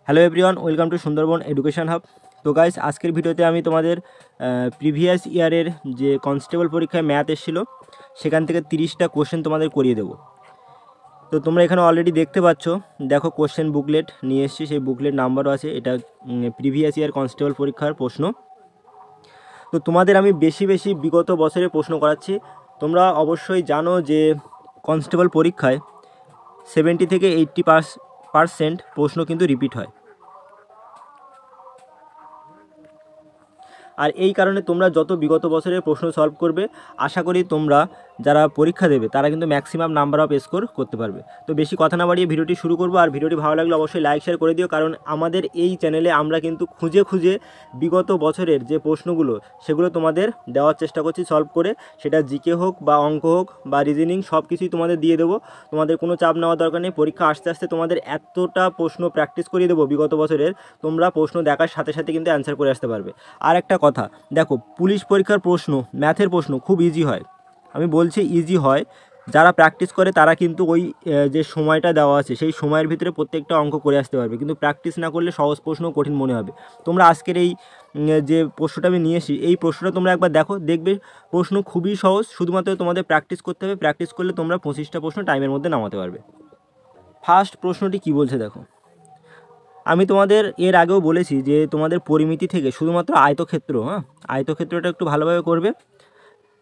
Hello everyone, welcome to Sundarban education hub. তো guys, আজকের ভিডিওতে আমি তোমাদের প্রিভিয়াস ইয়ারের যে কনস্টেবল পরীক্ষায় ম্যাথ এসেছিলো সেখান থেকে 30টা কোশ্চেন তোমাদের করিয়ে দেবো। তো তোমরা এখানে অলরেডি দেখতে পাচ্ছ, দেখো কোশ্চেন বুকলেট নিয়ে এসেছি, সেই বুকলেট নাম্বারও আছে। এটা প্রিভিয়াস ইয়ার কনস্টেবল পরীক্ষার প্রশ্ন। তো তোমাদের আমি বেশি বিগত বছরের প্রশ্ন করাচ্ছি। তোমরা অবশ্যই জানো যে কনস্টেবল পরীক্ষায় 70 থেকে 80% প্রশ্ন কিন্তু রিপিট হয়। আর এই কারণে তোমরা যত বিগত বছরের প্রশ্ন সলভ করবে, আশা করি তোমরা যারা পরীক্ষা দেবে তারা কিন্তু ম্যাক্সিমাম নাম্বার অফ স্কোর করতে পারবে। তো বেশি কথা না বাড়িয়ে ভিডিওটি শুরু করবো। আর ভিডিওটি ভালো লাগলে অবশ্যই লাইক শেয়ার করে দিও, কারণ আমাদের এই চ্যানেলে আমরা কিন্তু খুঁজে বিগত বছরের যে প্রশ্নগুলো সেগুলো তোমাদের দেওয়ার চেষ্টা করছি সলভ করে। সেটা জিকে হোক বা অঙ্ক হোক বা রিজনিং, সব কিছুই তোমাদের দিয়ে দেবো। তোমাদের কোনো চাপ নেওয়ার দরকার নেই। পরীক্ষা আস্তে আস্তে তোমাদের এতটা প্রশ্ন প্র্যাকটিস করিয়ে দেবো বিগত বছরের, তোমরা প্রশ্ন দেখার সাথে সাথে কিন্তু অ্যান্সার করে আসতে পারবে। আর একটা কথা, দেখো পুলিশ পরীক্ষার প্রশ্ন, ম্যাথের প্রশ্ন খুব ইজি হয়। আমি বলছি ইজি হয়, যারা প্র্যাকটিস করে তারা কিন্তু ওই যে সময়টা দেওয়া আছে সেই সময়ের ভিতরে প্রত্যেকটা অঙ্ক করে আসতে পারবে। কিন্তু প্র্যাকটিস না করলে সহজ প্রশ্ন কঠিন মনে হবে। তোমরা আজকের এই যে প্রশ্নটা আমি নিয়ে এসি, এই প্রশ্নটা তোমরা একবার দেখবে প্রশ্ন খুবই সহজ। শুধুমাত্র তোমাদের প্র্যাকটিস করতে হবে। প্র্যাকটিস করলে তোমরা 25টা প্রশ্ন টাইমের মধ্যে নামাতে পারবে। ফার্স্ট প্রশ্নটি কি বলছে দেখো। আমি তোমাদের এর আগেও বলেছি যে তোমাদের পরিমিতি থেকে শুধুমাত্র আয়তক্ষেত্র, আয়তক্ষেত্রটা একটু ভালোভাবে করবে।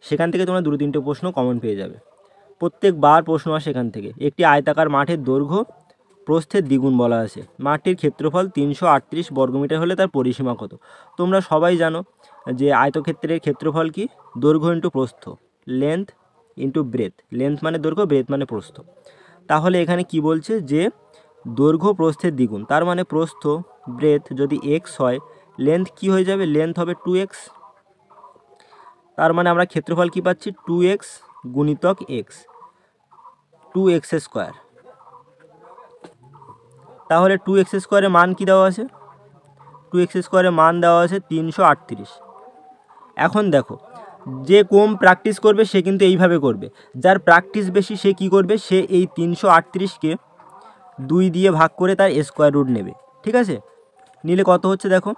সেখান থেকে তোমরা 2-3টে প্রশ্ন কমন পেয়ে যাবে। প্রত্যেকবার প্রশ্ন আসে সেখান থেকে। একটি আয়তাকার মাঠের দৈর্ঘ্য প্রস্থের দ্বিগুণ বলা আছে। মাঠটির ক্ষেত্রফল 338 বর্গমিটার হলে তার পরিসীমা কত? তোমরা সবাই জানো যে আয়তক্ষেত্রের ক্ষেত্রফল কি? দৈর্ঘ্য ইন্টু প্রস্থ, লেন্থ ইন্টু ব্রেথ। লেন্থ মানে দৈর্ঘ্য, ব্রেথ মানে প্রস্থ। তাহলে এখানে কি বলছে যে দৈর্ঘ্য প্রস্থের দ্বিগুণ, তার মানে প্রস্থ ব্রেথ যদি এক্স হয়, লেন্থ কি হয়ে যাবে? লেন্থ হবে 2x। তার মানে আমরা ক্ষেত্রফল কি পাচ্ছি? 2x গুণিতক x, 2x স্কোয়ার। তাহলে 2x স্কোয়ারের মান কি দেওয়া আছে? 2x স্কোয়ারের মান দেওয়া আছে 338। এখন দেখো, যে কম প্র্যাকটিস করবে সে কিন্তু এইভাবে করবে। যার প্র্যাকটিস বেশি সে কি করবে? সে এই 338কে 2 দিয়ে ভাগ করে তার স্কোয়ার রুট নেবে। ঠিক আছে? নিলে কত হচ্ছে দেখো,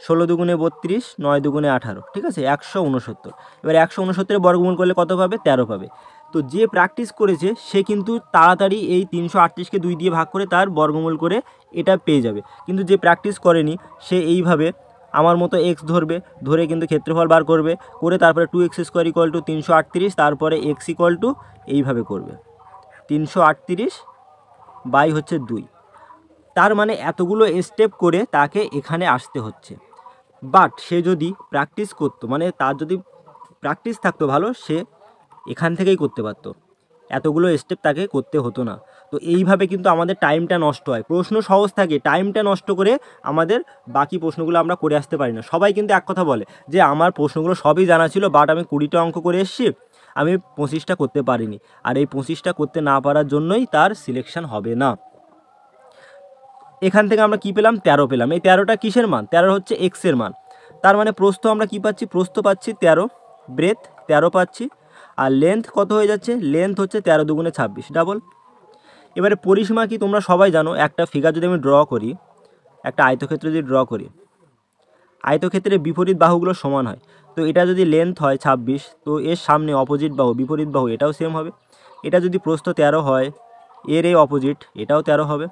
16 দুগুণে 32, 9 দুগুণে 18। ঠিক আছে, 169। এবার 169-এর বর্গমূল করলে কত পাবে? 13 পাবে। তো যে প্র্যাকটিস করেছে সে কিন্তু তাড়াতাড়ি এই 338কে 2 দিয়ে ভাগ করে তার বর্গমূল করে এটা পেয়ে যাবে। কিন্তু যে প্র্যাকটিস করেনি সে এইভাবে আমার মতো এক্স ধরবে, ধরে কিন্তু ক্ষেত্রফল বার করবে, করে তারপরে 2x স্কোয়ার ইকুয়াল টু 338, তারপরে এক্স ইকুয়াল টু এইভাবে করবে 338 বাই হচ্ছে 2। তার মানে এতগুলো স্টেপ করে তাকে এখানে আসতে হচ্ছে। বাট সে যদি প্র্যাকটিস করতো, মানে তার যদি প্র্যাকটিস থাকতো ভালো, সে এখান থেকেই করতে পারতো, এতগুলো স্টেপ তাকে করতে হতো না। তো এইভাবে কিন্তু আমাদের টাইমটা নষ্ট হয়। প্রশ্ন সহজ থাকে, টাইমটা নষ্ট করে আমাদের বাকি প্রশ্নগুলো আমরা করে আসতে পারি না। সবাই কিন্তু এক কথা বলে যে আমার প্রশ্নগুলো সবই জানা ছিল, বাট আমি 20টা অঙ্ক করে এসেছি, আমি 25টা করতে পারিনি। আর এই 25টা করতে না পারার জন্যই তার সিলেকশন হবে না। এখান থেকে আমরা কি পেলাম? 13 পেলাম। এই 13টা কিসের মান? 13 হচ্ছে এক্সের মান। তার মানে প্রস্থ আমরা কি পাচ্ছি? প্রস্থ পাচ্ছি 13, ব্রেথ 13 পাচ্ছি, আর লেন্থ কত হয়ে যাচ্ছে? লেন্থ হচ্ছে 13 দুগুণে 26 ডাবল। এবারে পরিসীমা কি তোমরা সবাই জানো। একটা ফিগার যদি আমি ড্র করি, একটা আয়তক্ষেত্র যদি ড্র করি, আয়তক্ষেত্রের বিপরীত বাহুগুলো সমান হয়। তো এটা যদি লেন্থ হয় 26, তো এর সামনে অপোজিট বাহু, বিপরীত বাহু এটাও সেম হবে। এটা যদি প্রস্থ 13 হয়, এর এই অপোজিট এটাও 13 হবে।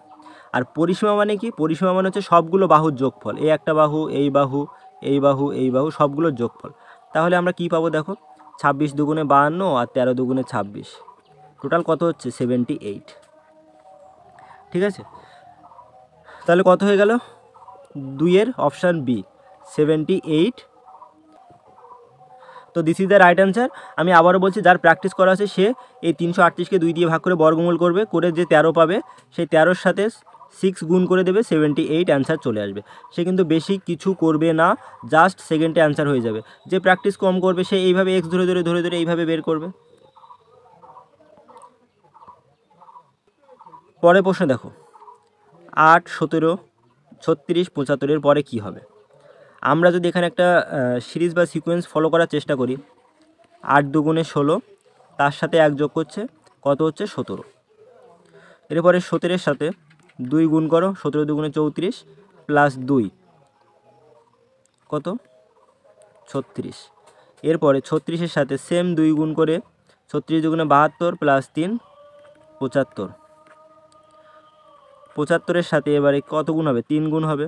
আর পরিসীমা মানে কি? পরিসীমা মানে হচ্ছে সবগুলো বাহুর যোগফল। এই একটা বাহু, এই বাহু, এই বাহু, এই বাহু, সবগুলোর যোগফল। তাহলে আমরা কি পাবো দেখো, 26 দুগুণে 52 আর 13 দুগুণে 26, টোটাল কত হচ্ছে? 78। ঠিক আছে, তাহলে কত হয়ে গেল? 2-এর অপশান বি, 78। তো this is the right answer. আমি আবারও বলছি, যার প্র্যাকটিস করা আছে সে এই 338কে 2 দিয়ে ভাগ করে বর্গমূল করবে, করে যে 13 পাবে সেই 13-র সাথে 6 গুণ করে দেবে, 78 অ্যান্সার চলে আসবে। সে কিন্তু বেশি কিছু করবে না, জাস্ট সেকেন্ডে অ্যান্সার হয়ে যাবে। যে প্র্যাকটিস কম করবে সে এইভাবে এক্স ধরে ধরে এইভাবে বের করবে। পরের প্রশ্ন দেখো, 8, 17, 36, 75-এর পরে কি হবে? আমরা যদি এখানে একটা সিরিজ বা সিকোয়েন্স ফলো করার চেষ্টা করি, 8 দুগুণে 16, তার সাথে 1 যোগ করছে কত হচ্ছে? 17। এরপরে 17-এর সাথে 2 গুণ করো, 17 দুগুণে 34 প্লাস 2 কত 36। এরপরে 36-এর সাথে সেম 2 গুণ করে 36 দুগুণে 72 প্লাস 3 75। 75-এর সাথে এবারে কত গুণ হবে, 3 গুণ হবে,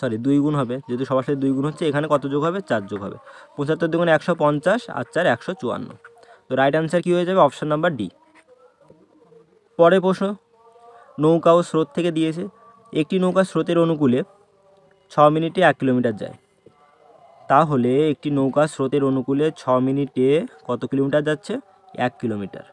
সরি 2 গুণ হবে, যেহেতু সবার সাথে 2 গুণ হচ্ছে, এখানে কত যোগ হবে, 4 যোগ হবে। 75 দুগুণে 150 আর 4 154। তো রাইট অ্যান্সার কী হয়ে যাবে, অপশান নাম্বার ডি। পরের প্রশ্ন, নৌকা ও স্রোত থেকে দিয়েছে। একটি নৌকা স্রোতের অনুকূলে 6 মিনিটে 1 কিলোমিটার যায়। তাহলে একটি নৌকা স্রোতের অনুকূলে 6 মিনিটে কত কিলোমিটার যাচ্ছে, 1 কিলোমিটার।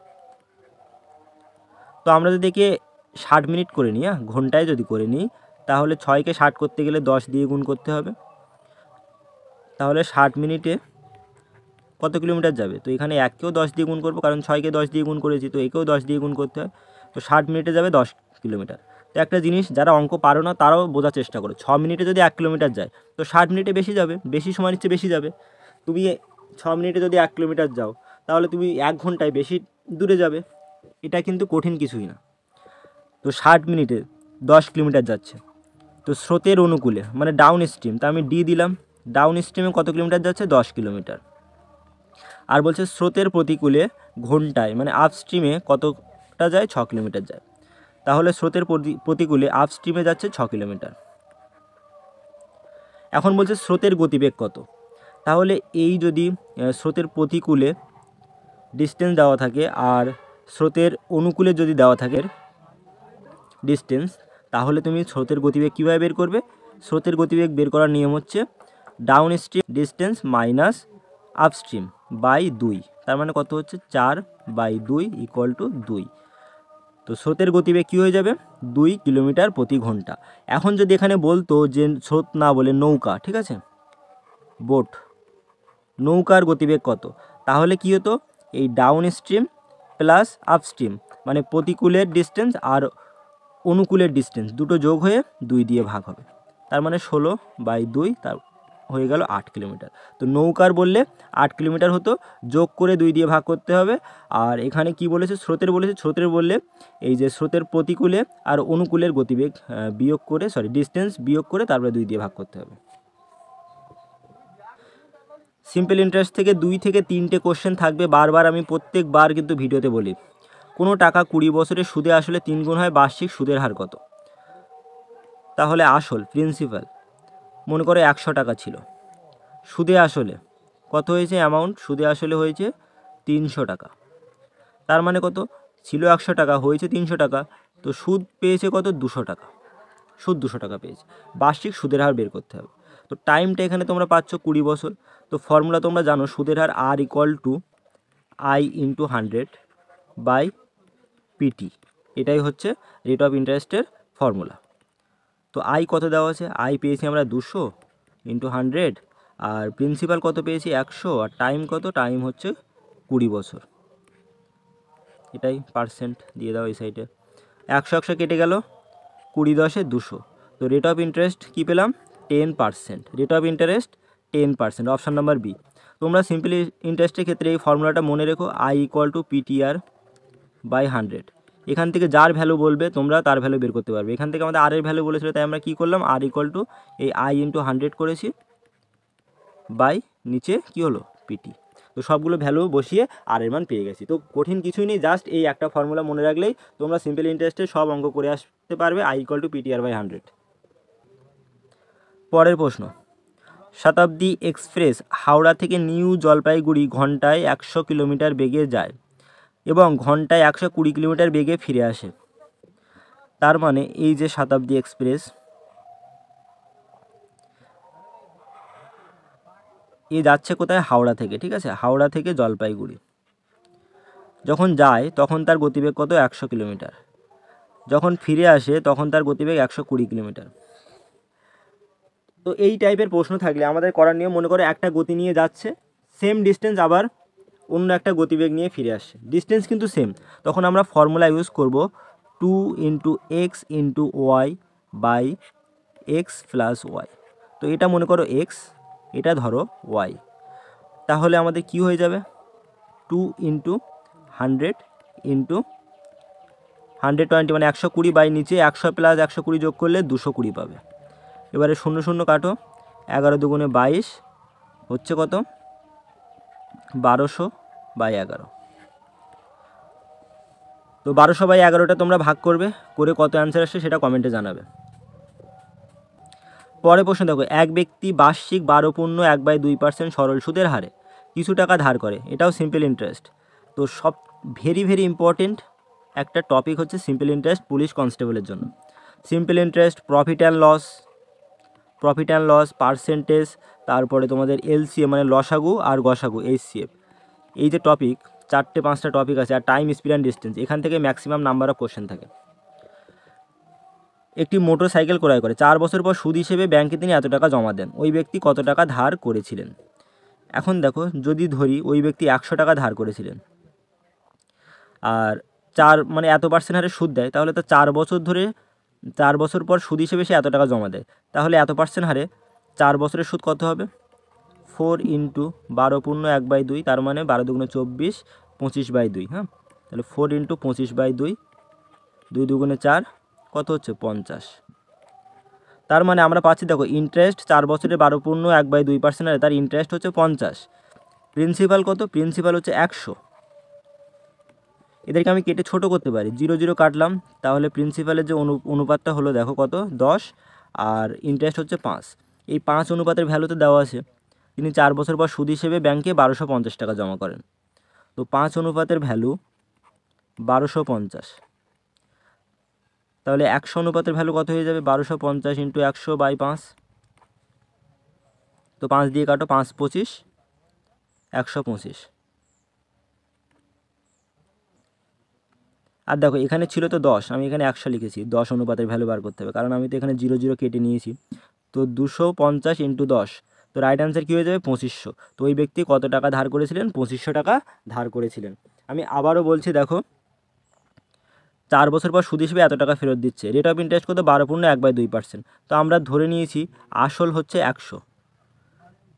তো আমরা যদি একে 60 মিনিট করে নিই, ঘন্টায় যদি করে নিই, তাহলে 6কে 60 করতে গেলে 10 দিয়ে গুণ করতে হবে। তাহলে 60 মিনিটে কত কিলোমিটার যাবে, তো এখানে 1কেও 10 দিয়ে গুণ করবো, কারণ 6কে 10 দিয়ে গুণ করেছি, তো একেও 10 দিয়ে গুণ করতে হয়। তো 60 মিনিটে যাবে 10 কিলোমিটার। তো একটা জিনিস যারা অঙ্ক পারো না তারাও বোঝার চেষ্টা করো, 6 মিনিটে যদি 1 কিলোমিটার যায়, তো 60 মিনিটে বেশি যাবে, বেশি সময় নিচ্ছে, বেশি যাবে। তুমি 6 মিনিটে যদি 1 কিলোমিটার যাও, তাহলে তুমি 1 ঘন্টায় বেশি দূরে যাবে। এটা কিন্তু কঠিন কিছুই না। তো 60 মিনিটে 10 কিলোমিটার যাচ্ছে। তো স্রোতের অনুকূলে মানে ডাউন স্ট্রিম, তা আমি ডি দিলাম। ডাউন স্ট্রিমে কত কিলোমিটার যাচ্ছে, 10 কিলোমিটার। আর বলছে স্রোতের প্রতিকূলে ঘন্টায় মানে আপস্ট্রিমে কতটা যায়, 6 কিলোমিটার যায়। তাহলে স্রোতের প্রতিকূলে আপস্ট্রিমে যাচ্ছে 6 কিলোমিটার। এখন বলছে স্রোতের গতিবেগ কত। তাহলে এই যদি স্রোতের প্রতিকূলে ডিস্টেন্স দেওয়া থাকে আর স্রোতের অনুকূলে যদি দেওয়া থাকে ডিস্টেন্স, তাহলে তুমি স্রোতের গতিবেগ কীভাবে বের করবে। স্রোতের গতিবেগ বের করার নিয়ম হচ্ছে downstream distance minus upstream by 2, তার মানে কত হচ্ছে 4/2 ইকুয়াল টু 2। তো স্রোতের গতিবেগ কী হয়ে যাবে, 2 কিলোমিটার প্রতি ঘন্টা। এখন যদি এখানে বলতো যে স্রোত না বলে নৌকা, ঠিক আছে, বোট, নৌকার গতিবেগ কত, তাহলে কী হতো, এই ডাউন স্ট্রিম প্লাস আপস্ট্রিম মানে প্রতিকূলের ডিস্টেন্স আর অনুকূলের ডিস্টেন্স দুটো যোগ হয়ে 2 দিয়ে ভাগ হবে, তার মানে 16/2, তার হয়ে গেল 8 কিলোমিটার। তো নৌকার বললে 8 কিলোমিটার হতো, যোগ করে 2 দিয়ে ভাগ করতে হবে। আর এখানে কি বলেছে, স্রোতের বলেছে, স্রোতের বললে এই যে স্রোতের প্রতিকূলে আর অনুকূলের গতিবেগ বিয়োগ করে, সরি ডিস্টেন্স বিয়োগ করে তারপরে 2 দিয়ে ভাগ করতে হবে। সিম্পল ইন্টারেস্ট থেকে 2 থেকে 3টে কোশ্চেন থাকবে, বারবার আমি প্রত্যেকবার কিন্তু ভিডিওতে বলি। কোনো টাকা 20 বছরে সুদে আসলে 3 গুণ হয়, বার্ষিক সুদের হার কত। তাহলে আসল প্রিন্সিপাল মনে করো 100 টাকা ছিল, সুদে আসলে কত হয়েছে অ্যামাউন্ট, সুদে আসলে হয়েছে 300 টাকা। তার মানে কত, ছিল 100 টাকা, হয়েছে 300 টাকা, তো সুদ পেয়েছে কত, 200 টাকা, সুদ 200 টাকা পেয়েছে। বার্ষিক সুদের হার বের করতে হবে। তো টাইমটা এখানে তোমরা পাচ্ছ 20 বছর। তো ফর্মুলা তোমরা জানো, সুদের হার আর ইকুয়াল টু আই ইন্টু 100/পিটি, এটাই হচ্ছে রেট অফ ইন্টারেস্টের ফর্মুলা। তো আই কত দেওয়া আছে, আই পেয়েছি আমরা 200 ইন্টু 100, আর প্রিন্সিপাল কত পেয়েছি 100, আর টাইম কত, টাইম হচ্ছে 20 বছর, এটাই পার্সেন্ট দিয়ে দাও এই সাইডে। 100 100 কেটে গেল, 20 10 200। তো রেট অফ ইন্টারেস্ট কী পেলাম, 10%। Rate of interest 10%, option number B. তোমরা সিম্পলি ইন্টারেস্টের ক্ষেত্রে এই ফর্মুলাটা মনে রেখো, আই ইকুয়াল টু PTR/100। এখান থেকে যার ভ্যালু বলবে তোমরা তার ভ্যালু বের করতে পারবে। এখান থেকে আমাদের আর এর ভ্যালু বলেছিল, তাই আমরা কী করলাম, আর ইকুয়াল টু এই আই ইন্টু 100 করেছি, বাই নিচে কী হলো পিটি। তো সবগুলো ভ্যালু বসিয়ে আর এর মান পেয়ে গেছি। তো কঠিন কিছুই নেই, জাস্ট এই একটা ফর্মুলা মনে রাখলেই তোমরা সিম্পল ইন্টারেস্টে সব অঙ্ক করে আসতে পারবে, আই ইকুয়াল টু PTR/100। পরের প্রশ্ন, শতাব্দী এক্সপ্রেস হাওড়া থেকে নিউ জলপাইগুড়ি ঘন্টায় 100 কিলোমিটার বেগে যায় এবং ঘন্টায় 120 কিলোমিটার বেগে ফিরে আসে। তার মানে এই যে শতাব্দী এক্সপ্রেস, এ যাচ্ছে কোথায়, হাওড়া থেকে, ঠিক আছে, হাওড়া থেকে জলপাইগুড়ি। যখন যায় তখন তার গতিবেগ কত, 100 কিলোমিটার। যখন ফিরে আসে তখন তার গতিবেগ 120 কিলোমিটার। তো এই টাইপের প্রশ্ন থাকলে আমাদের করার নিয়ম, মনে করো একটা গতি নিয়ে যাচ্ছে, সেম ডিস্টেন্স আবার অন্য একটা গতিবেগ নিয়ে ফিরে আসছে, ডিস্টেন্স কিন্তু সেম, তখন আমরা ফর্মুলা ইউজ করব 2 × x × y/x + y। তো এটা মনে করো x, এটা ধরো y, তাহলে আমাদের কি হয়ে যাবে, 2 × 100 × 120 মানে 120 বাই নিচে 100 প্লাস 120 যোগ করলে 220 পাবে। এবারে 0 0 কাটো, 11 দুগুণে 22 হচ্ছে কত? 1200 বাই 11। তো 1200 বাই 11টা তোমরা ভাগ করবে, করে কত অ্যান্সার আসে সেটা কমেন্টে জানাবে। পরে প্রশ্ন দেখো, এক ব্যক্তি বার্ষিক 12.1/2% সরল সুদের হারে কিছু টাকা ধার করে, এটাও সিম্পল ইন্টারেস্ট। তো সব ভেরি ভেরি ইম্পর্টেন্ট একটা টপিক হচ্ছে সিম্পল ইন্টারেস্ট পুলিশ কনস্টেবলের জন্য। Simple interest, profit and loss, percentage, তারপরে তোমাদের এলসিএম মানে লসাগু আর গসাগু, এইচসিএফ, এই যে টপিক 4-5টা টপিক আছে, আর টাইম, স্পিড অ্যান্ড ডিস্টেন্স, এখান থেকে ম্যাক্সিমাম নাম্বার অফ কোশ্চেন থাকে। একটি মোটর সাইকেল ক্রয় করে 4 বছর পর সুদ হিসেবে ব্যাংকে তিনি এত টাকা জমা দেন, ওই ব্যক্তি কত টাকা ধার করেছিলেন? এখন দেখো, যদি ধরি ওই ব্যক্তি 100 টাকা ধার করেছিলেন, আর 4 মানে এত % হারে সুদ দেয়, তাহলে তো 4 বছর ধরে 4 বছর পর সুদ হিসেবে সে এত টাকা জমা দেয়, তাহলে এত % হারে 4 বছরের সুদ কত হবে? 4 × 12.1/2, তার মানে 12 দুগুণে 24, 25/2। হ্যাঁ, তাহলে 4 × 25/2, 2 দুগুণে 4, কত হচ্ছে? 50। তার মানে আমরা পাচ্ছি, দেখো, ইন্টারেস্ট 4 বছরে 12.1/2% হারে তার ইন্টারেস্ট হচ্ছে 50। প্রিন্সিপাল কত? প্রিন্সিপাল হচ্ছে 100। এদেরকে আমি কেটে ছোট করতে পারি, 0 0 কাটলাম, তাহলে প্রিন্সিপালের যে অনুপাতটা হলো দেখো কত? 10, আর ইন্টারেস্ট হচ্ছে 5। এই 5 অনুপাতের ভ্যালুতে দেওয়া আছে তিনি 4 বছর পর সুদ হিসেবে ব্যাংকে 1250 টাকা জমা করেন। তো 5 অনুপাতের ভ্যালু 1250, তাহলে 100 অনুপাতের ভ্যালু কত হয়ে যাবে? 1250 × 100/5। তো 5 দিয়ে কাটো, 5 25, 125। আর দেখো, এখানে ছিল তো 10, আমি এখানে 100 লিখেছি, 10 অনুপাতের ভ্যালু বার করতে হবে, কারণ আমি তো এখানে 0 0 কেটে নিয়েছি। তো 250 × 10, তো রাইট অ্যান্সার কী হয়ে যাবে? 2500। তো ওই ব্যক্তি কত টাকা ধার করেছিলেন? 2500 টাকা ধার করেছিলেন। আমি আবারও বলছি, দেখো, 4 বছর পর সুদ হিসেবে এত টাকা ফেরত দিচ্ছে, রেট অফ ইন্টারেস্ট কত? 12.1/2%। তো আমরা ধরে নিয়েছি আসল হচ্ছে 100,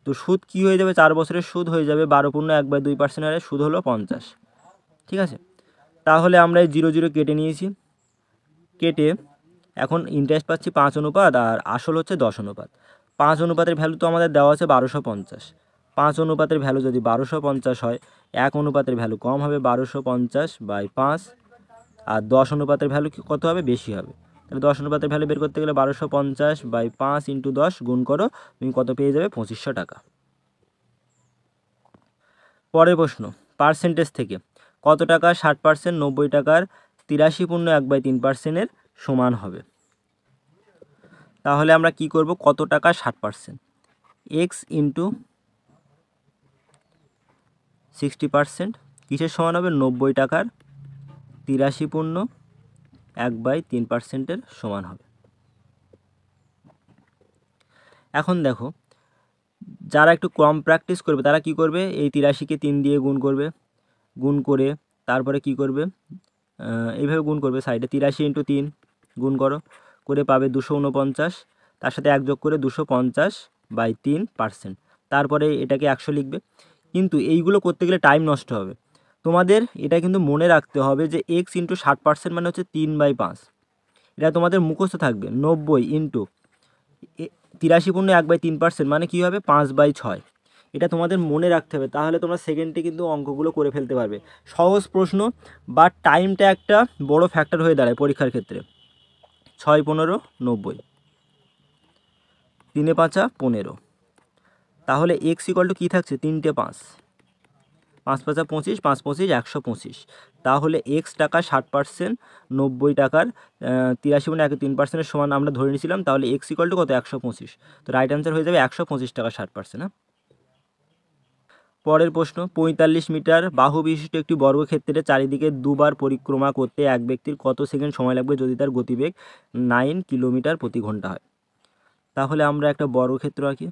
তো সুদ কী হয়ে যাবে? 4 বছরের সুদ হয়ে যাবে 12.1/2% হারে সুদ হলো 50। ঠিক আছে, তাহলে আমরা এই 0 0 কেটে নিয়েছি, কেটে এখন ইন্টারেস্ট পাচ্ছি 5 অনুপাত, আর আসল হচ্ছে 10 অনুপাত। 5 অনুপাতের ভ্যালু তো আমাদের দেওয়া আছে 1250। 5 অনুপাতের ভ্যালু যদি 1250 হয়, 1 অনুপাতের ভ্যালু কম হবে, 1250/5, আর 10 অনুপাতের ভ্যালু কত হবে? বেশি হবে। তাহলে 10 অনুপাতের ভ্যালু বের করতে গেলে 1250/5 × 10 গুণ করো, তুমি কত পেয়ে যাবে? 2500 টাকা। পরের প্রশ্ন, পার্সেন্টেজ থেকে কত টাকা 60%, 90 টাকার 83.1/3%-এর সমান হবে? তাহলে আমরা কি করব? কত টাকা 60%? x × 60% কিসের সমান হবে? 90 টাকার 83.1/3%-এর সমান হবে। এখন দেখো, যারা একটু কম প্র্যাকটিস করবে তারা কি করবে? এই 83-কে 3 দিয়ে গুণ করবে, গুণ করে তারপরে কি করবে? এইভাবে গুণ করবে সাইডে, 83 × 3 গুণ করো, করে পাবে 249, তার সাথে 1 যোগ করে 250/3%, তারপরে এটাকে 100 লিখবে। কিন্তু এইগুলো করতে গেলে টাইম নষ্ট হবে, তোমাদের এটা কিন্তু মনে রাখতে হবে যে x × 60% মানে হচ্ছে 3/5। এটা তোমাদের মুখস্থ থাকবে। 90 × 83.1/3% মানে কী হবে? 5/6। এটা তোমাদের মনে রাখতে হবে, তাহলে তোমরা সেকেন্ডে কিন্তু অঙ্কগুলো করে ফেলতে পারবে। সহজ প্রশ্ন, বা টাইমটা একটা বড় ফ্যাক্টর হয়ে দাঁড়ায় পরীক্ষার ক্ষেত্রে। 6 15 90, 3 5 15, তাহলে x = কী থাকছে? 3টে 5, 5 5 25, 5 25 125। তাহলে x টাকা 60%, 90 টাকার 83.1/3%-এর সমান আমরা ধরে নিয়েছিলাম, তাহলে x = কত? 125। তো রাইট অ্যান্সার হয়ে যাবে 125 টাকা 60%। হ্যাঁ, পরের প্রশ্ন, 45 মিটার বাহু বিশিষ্ট একটি বর্গক্ষেত্রের চারিদিকে দুবার পরিক্রমা করতে এক ব্যক্তির কত সেকেন্ড সময় লাগবে যদি তার গতিবেগ 9 কিলোমিটার প্রতি ঘন্টা হয়? তাহলে আমরা একটা বর্গক্ষেত্র আঁকি।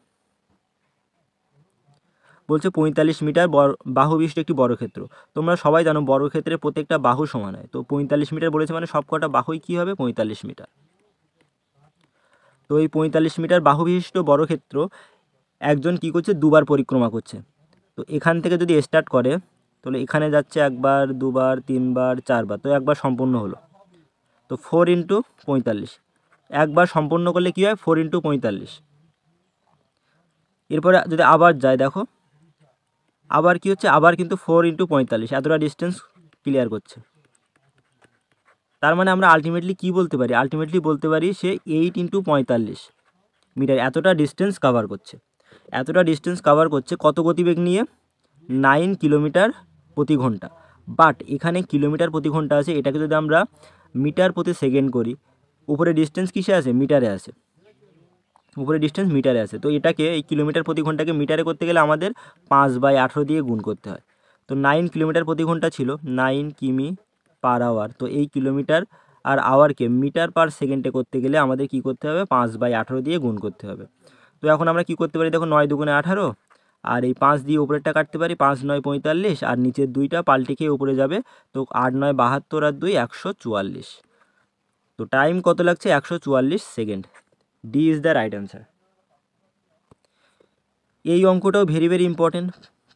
বলছে 45 মিটার বাহু বিশিষ্ট একটি বর্গক্ষেত্র। তোমরা সবাই জানো বর্গক্ষেত্রের প্রত্যেকটা বাহু সমান হয়, তো 45 মিটার বলেছে মানে সব কটা বাহুই কী হবে? 45 মিটার। তো এই 45 মিটার বাহু বিশিষ্ট বর্গক্ষেত্র একজন কী করছে? দুবার পরিক্রমা করছে। তো এখান থেকে যদি স্টার্ট করে, তাহলে এখানে যাচ্ছে একবার, দুবার, তিনবার, চারবার, তো একবার সম্পূর্ণ হলো। তো 4 ইন্টু 45, একবার সম্পূর্ণ করলে কী হয় 4 ইন্টু 45। এরপরে যদি আবার যায় দেখো, আবার কি হচ্ছে, আবার কিন্তু 4 ইন্টু 45 এতটা ডিস্টেন্স ক্লিয়ার করছে। তার মানে আমরা আলটিমেটলি কি বলতে পারি, আলটিমেটলি বলতে পারি সে 8 ইন্টু 45 মিটার এতটা ডিস্টেন্স কভার করছে। এতটা ডিস্টেন্স কভার করছে কত গতিবেগ নিয়ে, 9 কিলোমিটার প্রতি ঘন্টা। বাট এখানে কিলোমিটার প্রতি ঘন্টা আছে, এটাকে যদি আমরা মিটার প্রতি সেকেন্ড করি, উপরে ডিস্টেন্স কিসে আছে, মিটারে আছে, উপরে ডিস্টেন্স মিটারে আছে। তো এটাকে এই কিলোমিটার প্রতি ঘন্টাকে মিটারে করতে গেলে আমাদের 5/18 দিয়ে গুণ করতে হয়। তো 9 কিলোমিটার প্রতি ঘন্টা ছিল, 9 কিমি পার আওয়ার। তো এই কিলোমিটার আর আওয়ারকে মিটার পার সেকেন্ডে করতে গেলে আমাদের কি করতে হবে, 5/18 দিয়ে গুণ করতে হবে। তো এখন আমরা কি করতে পারি দেখো, 9 দুগুণে 18, আর এই 5 দিয়ে উপরেরটা কাটতে পারি, 5 9 45, আর নিচের দুইটা পাল্টে খেয়ে উপরে যাবে। তো 8 9 72 আর 2 144। তো টাইম কত লাগছে, 144 second. D is the right answer. এই অঙ্কটাও ভেরি ভেরি ইম্পর্টেন্ট,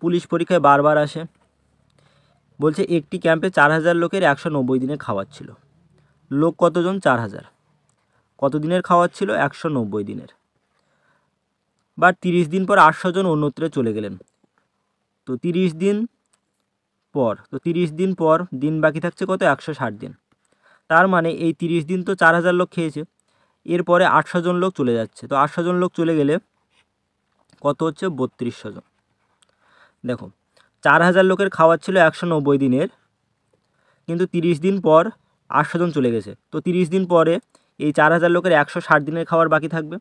পুলিশ পরীক্ষায় বারবার আসে। বলছে একটি ক্যাম্পে 4000 লোকের 190 দিনের খাওয়ার ছিল। লোক কতজন, 4000। কত দিনের খাওয়ার ছিল, 190 দিনের। বা 30 দিন পর 800 জন অন্যত্রে চলে গেলেন। তো 30 দিন পর, তো 30 দিন পর দিন বাকি থাকছে কত, 160 দিন। তার মানে এই 30 দিন তো 4000 লোক খেয়েছে, এরপরে 800 জন লোক চলে যাচ্ছে। তো 800 জন লোক চলে গেলে কত হচ্ছে, 3200 জন। দেখো 4000 লোকের খাওয়ার ছিল 190 দিনের, কিন্তু 30 দিন পর 800 জন চলে গেছে। তো 30 দিন পরে এই 4000 লোকের 160 দিনের খাবার বাকি থাকবে।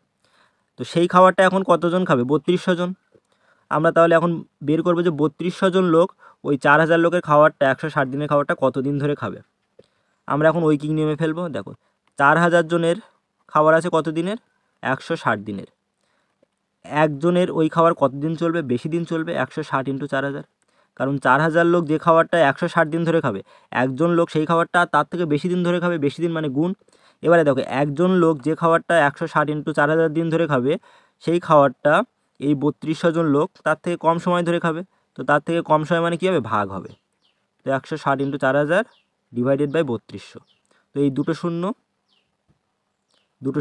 তো সেই খাবারটা এখন কতজন খাবে, 3200 জন। আমরা তাহলে এখন বের করবো যে 3200 জন লোক ওই 4000 লোকের খাবারটা, 160 দিনের খাবারটা কতদিন ধরে খাবে। আমরা এখন ঐকিক নিয়মে ফেলবো। দেখো 4000 জনের খাবার আছে কত দিনের, 160 দিনের। একজনের ওই খাবার কতদিন চলবে, বেশি দিন চলবে, 160 ইন্টু 4000। কারণ 4000 লোক যে খাবারটা 160 দিন ধরে খাবে, একজন লোক সেই খাবারটা তার থেকে বেশি দিন ধরে খাবে, বেশি দিন মানে গুণ। এবারে দেখো একজন লোক যে খাবারটা 160 ইন্টু 4000 দিন ধরে খাবে, সেই খাবারটা এই 3200 জন লোক তার থেকে কম সময় ধরে খাবে। তো তার থেকে কম সময় মানে কী হবে, ভাগ হবে। তো 160 ইন্টু 4000 ডিভাইডেড বাই 3200। তো এই দুটো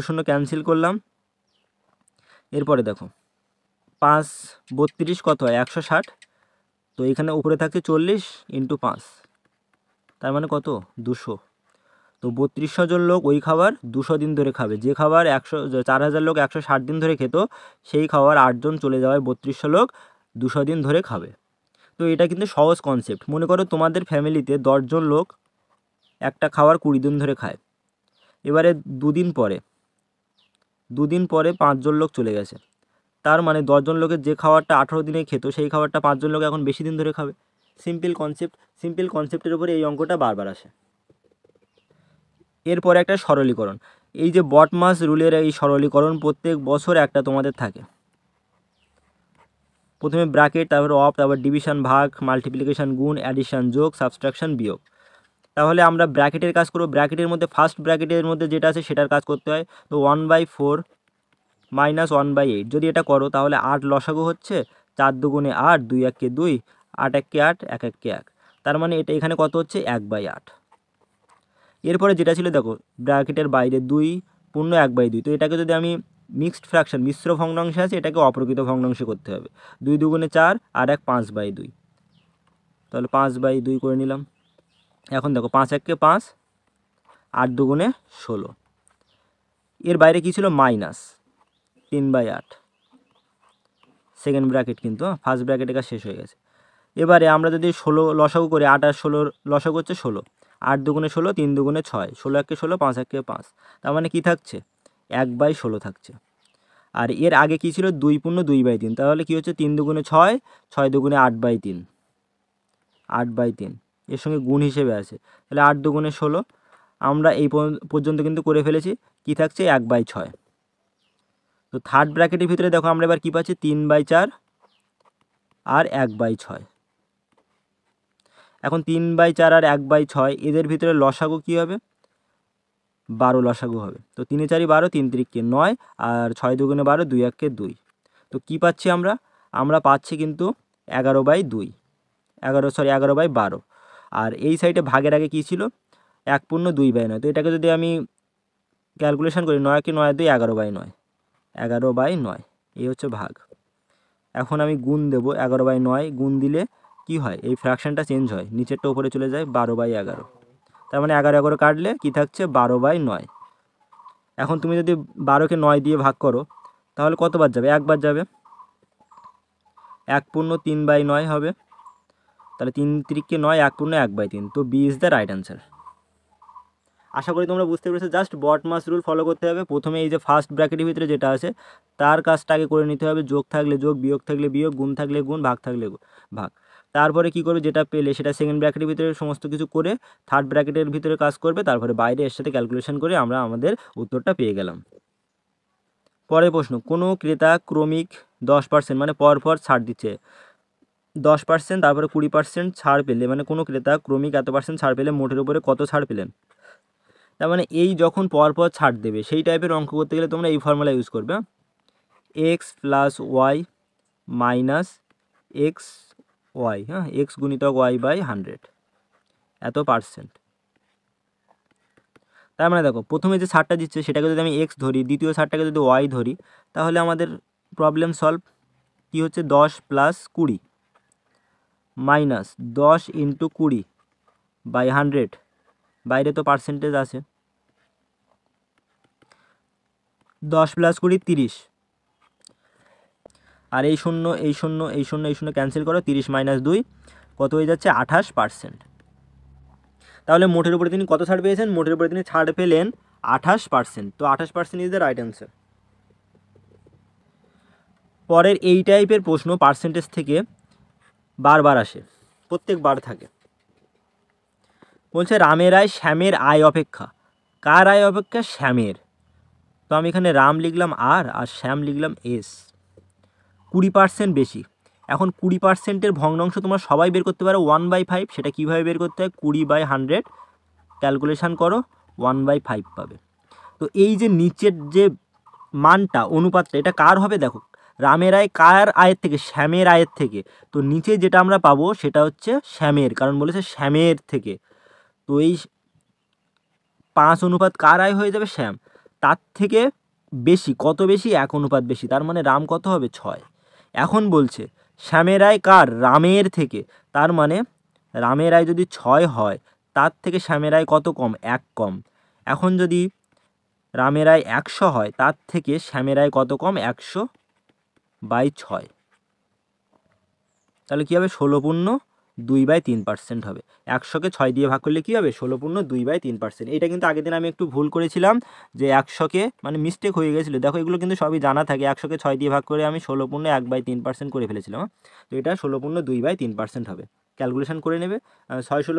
শূন্য ক্যান্সেল করলাম। এরপরে দেখো 5 32 কত হয়, 160। তো এখানে উপরে থাকছে 40 ইন্টু 5, তার মানে কত, 200। তো 3200 জন লোক ওই খাবার 200 দিন ধরে খাবে। যে খাবার 4000 লোক 160 দিন ধরে খেত, সেই খাবার 8 জন চলে যাওয়ায় 3200 লোক 200 দিন ধরে খাবে। তো এটা কিন্তু সহজ কনসেপ্ট। মনে করো তোমাদের ফ্যামিলিতে 10 জন লোক একটা খাবার 20 দিন ধরে খায়। এবারে দুদিন পরে 5 জন লোক চলে গেছে। তার মানে 10 জন লোকের যে খাবারটা 18 দিনে খেত, সেই খাবারটা 5 জন লোক এখন বেশি দিন ধরে খাবে। সিম্পল কনসেপ্টের উপরে এই অঙ্কটা বারবার আসে। এরপরে একটা সরলীকরণ। এই যে বটমাস রুলের এই সরলীকরণ প্রত্যেক বছর একটা তোমাদের থাকে। প্রথমে ব্র্যাকেট, তারপর অফ, তারপর ডিভিশন ভাগ, মাল্টিপ্লিকেশন গুণ, অ্যাডিশন যোগ, সাবট্রাকশন বিয়োগ। তাহলে আমরা ব্র্যাকেটের কাজ করব। ব্র্যাকেটের মধ্যে ফার্স্ট ব্র্যাকেটের মধ্যে যেটা আছে সেটার কাজ করতে হয়। তো 1/4 মাইনাস 1/8 যদি এটা করো তাহলে 8 লসাগু হচ্ছে, 4 দুগুণে 8, 2 1 2, 8 1 8, 1 1 1। তার মানে এটা এখানে কত হচ্ছে, 1/8। এরপরে যেটা ছিল দেখো ব্র্যাকেটের বাইরে 2 পূর্ণ 1/2। তো এটাকে যদি আমি মিক্সড ফ্র্যাকশন, মিশ্র ভগ্নাংশে আছে, এটাকে অপ্রকৃত ভগ্নাংশে করতে হবে। 2 দুগুণে 4 আর 1 5/2, তাহলে 5/2 করে নিলাম। এখন দেখো 5 1 5, 8 দুগুণে 16। এর বাইরে কি ছিল, মাইনাস 3/8। সেকেন্ড ব্র্যাকেট কিন্তু ফার্স্ট ব্র্যাকেটের কাজ শেষ হয়ে গেছে। এবারে আমরা যদি 16 লসাগু করি, 8 আর 16 লসাগু হচ্ছে 16, 8 দুগুণে 16, 3 দুগুণে 6, 16 1 16, 5 1 5। তার মানে কি থাকছে, 1/16 থাকছে। আর এর আগে কি ছিল, 2 পূর্ণ 2/3। তাহলে কি হচ্ছে, 3 দুগুণে 6, 6 দুগুণে 8/3, 8/3 এর সঙ্গে গুণ হিসেবে আছে। তাহলে 8 দুগুণে 16। আমরা এই পর্যন্ত কিন্তু করে ফেলেছি। কি থাকছে, 1/6। তো থার্ড ব্র্যাকেটের ভিতরে দেখো আমরা এবার কী পাচ্ছি, 3/4 আর 1/6। এখন 3/4 আর 1/6 এদের ভিতরে লসাগু কী হবে, 12 লসাগু হবে। তো 3 4 12, 3 3 9, আর 6 দুগুণে 12, 2 1 2। তো কী পাচ্ছি আমরা পাচ্ছি কিন্তু 11/2, 11/12। আর এই সাইডে ভাগের আগে কী ছিল, 1/2/9। তো এটাকে যদি আমি ক্যালকুলেশন করি, 9×9=2, 11/9, 11/9 এই হচ্ছে ভাগ। এখন আমি গুণ দেবো, 11/9 গুণ দিলে কি হয়, এই ফ্র্যাকশনটা চেঞ্জ হয়, নিচেরটা উপরে চলে যায়, 12/11। তার মানে 11 কাটলে কি থাকছে, 12/9। এখন তুমি যদি 12কে 9 দিয়ে ভাগ করো তাহলে কতবার যাবে, একবার যাবে, 1/3/9 হবে। তাহলে 3×9, 1/1/3। তো B is the right answer. আশা করি তোমরা বুঝতে পেরেছো। Just BODMAS rule follow করতে হবে। প্রথমে এই যে ফার্স্ট ব্র্যাকেটের ভিতরে যেটা আছে তার কাজটা আগে করে নিতে হবে, যোগ থাকলে যোগ, বিয়োগ থাকলে বিয়োগ, গুণ থাকলে গুণ, ভাগ থাকলে ভাগ। তারপরে কি করবে, যেটা পেলে সেটা সেকেন্ড ব্র্যাকেটের ভিতরে সমস্ত কিছু করে থার্ড ব্র্যাকেটের ভিতরে কাজ করবে, তারপরে বাইরে এর সাথে ক্যালকুলেশন করে আমরা আমাদের উত্তরটা পেয়ে গেলাম। পরের প্রশ্ন, কোনো ক্রেতা ক্রমিক 10% মানে পরপর ছাড় দিচ্ছে, 10%, তারপরে 20% ছাড় পেলে, মানে কোনো ক্রেতা ক্রমিক এত % ছাড় পেলে মোটের উপরে কত ছাড় পেলেন। তার মানে এই যখন পরপর ছাড় দেবে সেই টাইপের অঙ্ক করতে গেলে তোমরা এই ফর্মুলা ইউজ করবে, X plus Y minus X Y, হ্যাঁ, এক্স গুণিতক ওয়াই বাই 100 এত %। তার মানে দেখো প্রথমে যে ছাড়টা দিচ্ছে সেটাকে যদি আমি এক্স ধরি, দ্বিতীয় ছাড়টাকে যদি ওয়াই ধরি, তাহলে আমাদের প্রবলেম সলভ। কি হচ্ছে, 10 + 20 মাইনাস 10 × 20 বাই 100, বাইরে তো পার্সেন্টেজ আছে, 10 + 20 30, আর এই শূন্য এই শূন্য এই শূন্য এই শূন্য ক্যান্সেল করো, 30 - 2 কত হয়ে যাচ্ছে, 28%। তাহলে মোটের উপরে তিনি কত ছাড় পেয়েছেন, মোটের উপরে তিনি ছাড় পেলেন 28%। তো 28% ইজ দ্য রাইট অ্যান্সার। পরের এই টাইপের প্রশ্ন পার্সেন্টেজ থেকে বারবার আসে, প্রত্যেকবার থাকে। বলছে রামের আয় শ্যামের আয় অপেক্ষা, কার আয় অপেক্ষা, শ্যামের। তো আমি এখানে রাম লিখলাম আর শ্যাম লিখলাম এস, 20% বেশি। এখন 20%-এর ভগ্নাংশ তোমরা সবাই বের করতে পারো 1/5। সেটা কীভাবে বের করতে হয়, 20/100 ক্যালকুলেশন করো, 1/5 পাবে। তো এই যে নিচের যে মানটা, অনুপাতটা, এটা কার হবে, দেখো রামের আয় কার আয়ের থেকে, শ্যামের আয়ের থেকে। তো নিচে যেটা আমরা পাবো সেটা হচ্ছে শ্যামের, কারণ বলেছে শ্যামের থেকে। তো এই 5 কার আয় হয়ে যাবে, শ্যাম। তার থেকে বেশি, কত বেশি, 1 বেশি, তার মানে রাম কত হবে, 6। এখন বলছে শ্যামের আয় কার, রামের থেকে, তার মানে রামের আয় যদি 6 হয় তার থেকে শ্যামের আয় কত কম, 1 কম। এখন যদি রামের আয় 100 হয় তার থেকে শ্যামের আয় কত কম, 100/6। তাহলে কী হবে, 16.2/3% হবে। 100কে 6 দিয়ে ভাগ করলে কী হবে, 16.2/3%। এটা কিন্তু আগের দিন আমি একটু ভুল করেছিলাম, যে 100কে মানে মিস্টেক হয়ে গেছিলো। দেখো এগুলো কিন্তু সবই জানা থাকে, 100কে 6 দিয়ে ভাগ করে আমি 16.1/3% করে ফেলেছিলাম। তো এটা 16.2/3% হবে। ক্যালকুলেশন করে নেবে, 6 ×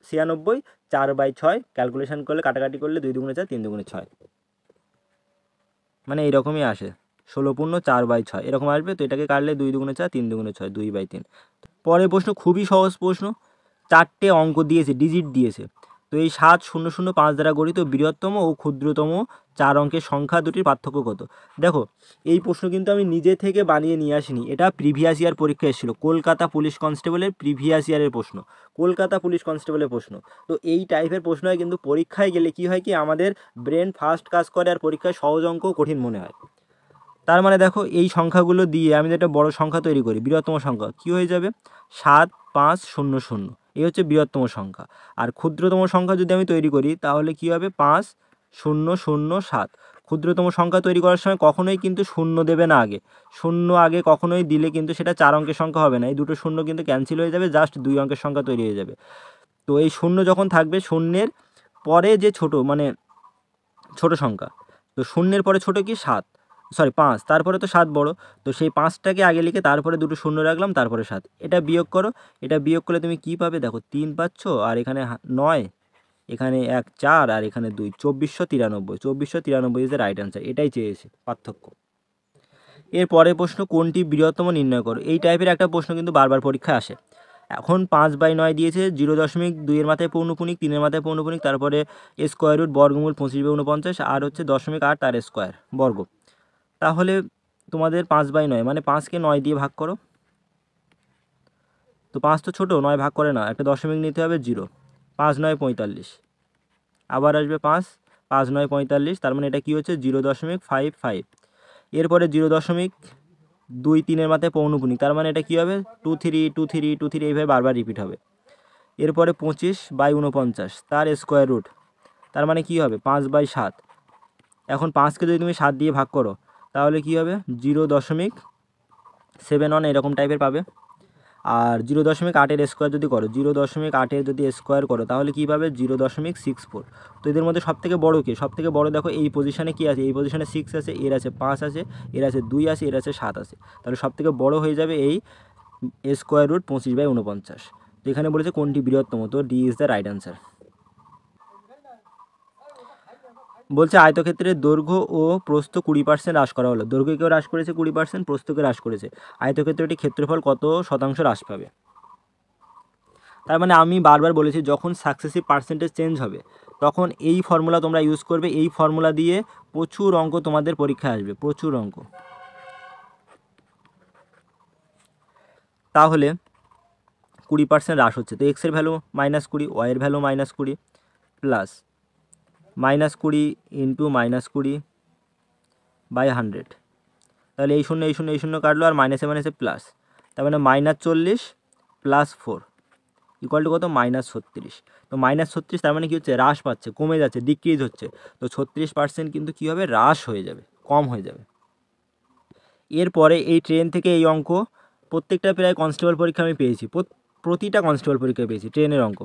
16 96, 4/6 ক্যালকুলেশন করলে কাটাকাটি করলে 2 × 4 3 × 6, মানে এইরকমই আসে, 16.4/6 এরকম আসবে। তো এটাকে কাটলে 2 × 4 3 × 6, 2/3। পরের প্রশ্ন খুবই সহজ প্রশ্ন, 4টে অঙ্ক দিয়েছে, ডিজিট দিয়েছে। তো এই 7,005 দ্বারা গঠিত বৃহত্তম ও ক্ষুদ্রতম 4 অঙ্কের সংখ্যা দুটির পার্থক্য কত। দেখো এই প্রশ্ন কিন্তু আমি নিজে থেকে বানিয়ে নিয়ে আসিনি, এটা প্রিভিয়াস ইয়ার পরীক্ষা এসেছিলো, কলকাতা পুলিশ কনস্টেবলের প্রিভিয়াস ইয়ারের প্রশ্ন, কলকাতা পুলিশ কনস্টেবলের প্রশ্ন। তো এই টাইপের প্রশ্ন হয়, কিন্তু পরীক্ষায় গেলে কি হয়, কি আমাদের ব্রেন ফাস্ট কাজ করে আর পরীক্ষায় সহজ অঙ্ক কঠিন মনে হয়। তার মানে দেখো এই সংখ্যাগুলো দিয়ে আমি একটা বড় সংখ্যা তৈরি করি, বৃহত্তম সংখ্যা কি হয়ে যাবে, 7,5,0,0, এই হচ্ছে বৃহত্তম সংখ্যা। আর ক্ষুদ্রতম সংখ্যা যদি আমি তৈরি করি তাহলে কি হবে, 5,0,0,7। ক্ষুদ্রতম সংখ্যা তৈরি করার সময় কখনোই কিন্তু শূন্য দেবে না আগে, শূন্য আগে কখনোই দিলে কিন্তু সেটা 4 অঙ্কের সংখ্যা হবে না, এই দুটো শূন্য কিন্তু ক্যান্সেল হয়ে যাবে, জাস্ট 2 অঙ্কের সংখ্যা তৈরি হয়ে যাবে। তো এই শূন্য যখন থাকবে, শূন্যের পরে যে ছোট মানে ছোট সংখ্যা, তো শূন্যের পরে ছোট কি, 5, তারপরে তো 7 বড়, তো সেই 5টাকে আগে লিখে তারপরে দুটো শূন্য রাখলাম, তারপরে 7। এটা বিয়োগ করো, এটা বিয়োগ করলে তুমি কি পাবে, দেখো 3 পাচ্ছ, আর এখানে 9, এখানে 1 4, আর এখানে 2, 2493। 2493 ইজ দ্য রাইট অ্যান্সার। এটাই চেয়েছে পার্থক্য। এর পরের প্রশ্ন, কোনটি বৃহত্তম নির্ণয় করো। এই টাইপের একটা প্রশ্ন কিন্তু বারবার পরীক্ষায় আসে। এখন 5/9 দিয়েছে, 0.2 এর মাথায় পৌনপুনিক, 3-এর মাথায় পৌনপুনিক, তারপরে স্কোয়ার রুট, বর্গমূল 25/49, আর হচ্ছে 0.8 তার স্কোয়ার বর্গ। তাহলে তোমাদের 5/9 মানে 5কে 9 দিয়ে ভাগ করো। তো 5 তো ছোটো, 9 ভাগ করে না, একটা দশমিক নিতে হবে, 0, 5 9 45। আবার আসবে 5, 5 9 45, তার মানে এটা কী হচ্ছে 0.55। এরপরে 0.23 মাথায় পৌনপুনিক, তার মানে এটা কী হবে 2 3 2 3 2 3, এইভাবে বারবার রিপিট হবে। এরপরে 25/49 তার স্কোয়ার রুট, তার মানে কী হবে 5/7। এখন 5কে যদি তুমি 7 দিয়ে ভাগ করো তাহলে কী হবে 0.71 এরকম টাইপের পাবে। আর 0.8 স্কোয়ার যদি করো, 0.8 যদি স্কোয়ার করো তাহলে কী পাবে 0.64। তো এদের মধ্যে সবথেকে বড় কে? সবথেকে বড় দেখো এই পজিশানে কী আছে, এই পজিশানে 6 আছে, এর আছে 5 আছে, এর আছে 2 আছে, এর আছে 7 আছে। তাহলে সবথেকে বড় হয়ে যাবে এই স্কোয়ার রুট 25/49। তো এখানে বলেছে কোনটি বৃহত্তম, তো D is the right answer. বলছে আয়তক্ষেত্রের দৈর্ঘ্য ও প্রস্থ 20% হ্রাস করা হলো। দৈর্ঘ্যকেও হ্রাস করেছে 20%, প্রস্থকে হ্রাস করেছে। আয়তক্ষেত্রটি ক্ষেত্রফল কত শতাংশ হ্রাস পাবে? তার মানে আমি বারবার বলেছি যখন সাকসেসিভ পার্সেন্টেজ চেঞ্জ হবে তখন এই ফর্মুলা তোমরা ইউজ করবে। এই ফর্মুলা দিয়ে প্রচুর অঙ্ক তোমাদের পরীক্ষায় আসবে, প্রচুর অঙ্ক। তাহলে 20% হ্রাস হচ্ছে, তো এক্সের ভ্যালু -20, ওয়াইয়ের ভ্যালু -20 প্লাস -20 ইন্টু -20/100। তাহলে এই শূন্য এই শূন্য এই শূন্য কাটলো, আর মাইনাসে মাইনাসে প্লাস, তার মানে -40 প্লাস 4 ইকুয়াল টু কত -36। তো -36 তার মানে কী হচ্ছে হ্রাস পাচ্ছে, কমে যাচ্ছে, ডিক্রিজ হচ্ছে। তো 36% কিন্তু কী হবে হ্রাস হয়ে যাবে, কম হয়ে যাবে। এরপরে এই ট্রেন থেকে এই অঙ্ক প্রত্যেকটা প্রায় কনস্টেবল পরীক্ষা আমি পেয়েছি, প্রতিটা কনস্টেবল পরীক্ষায় পেয়েছি ট্রেনের অঙ্ক।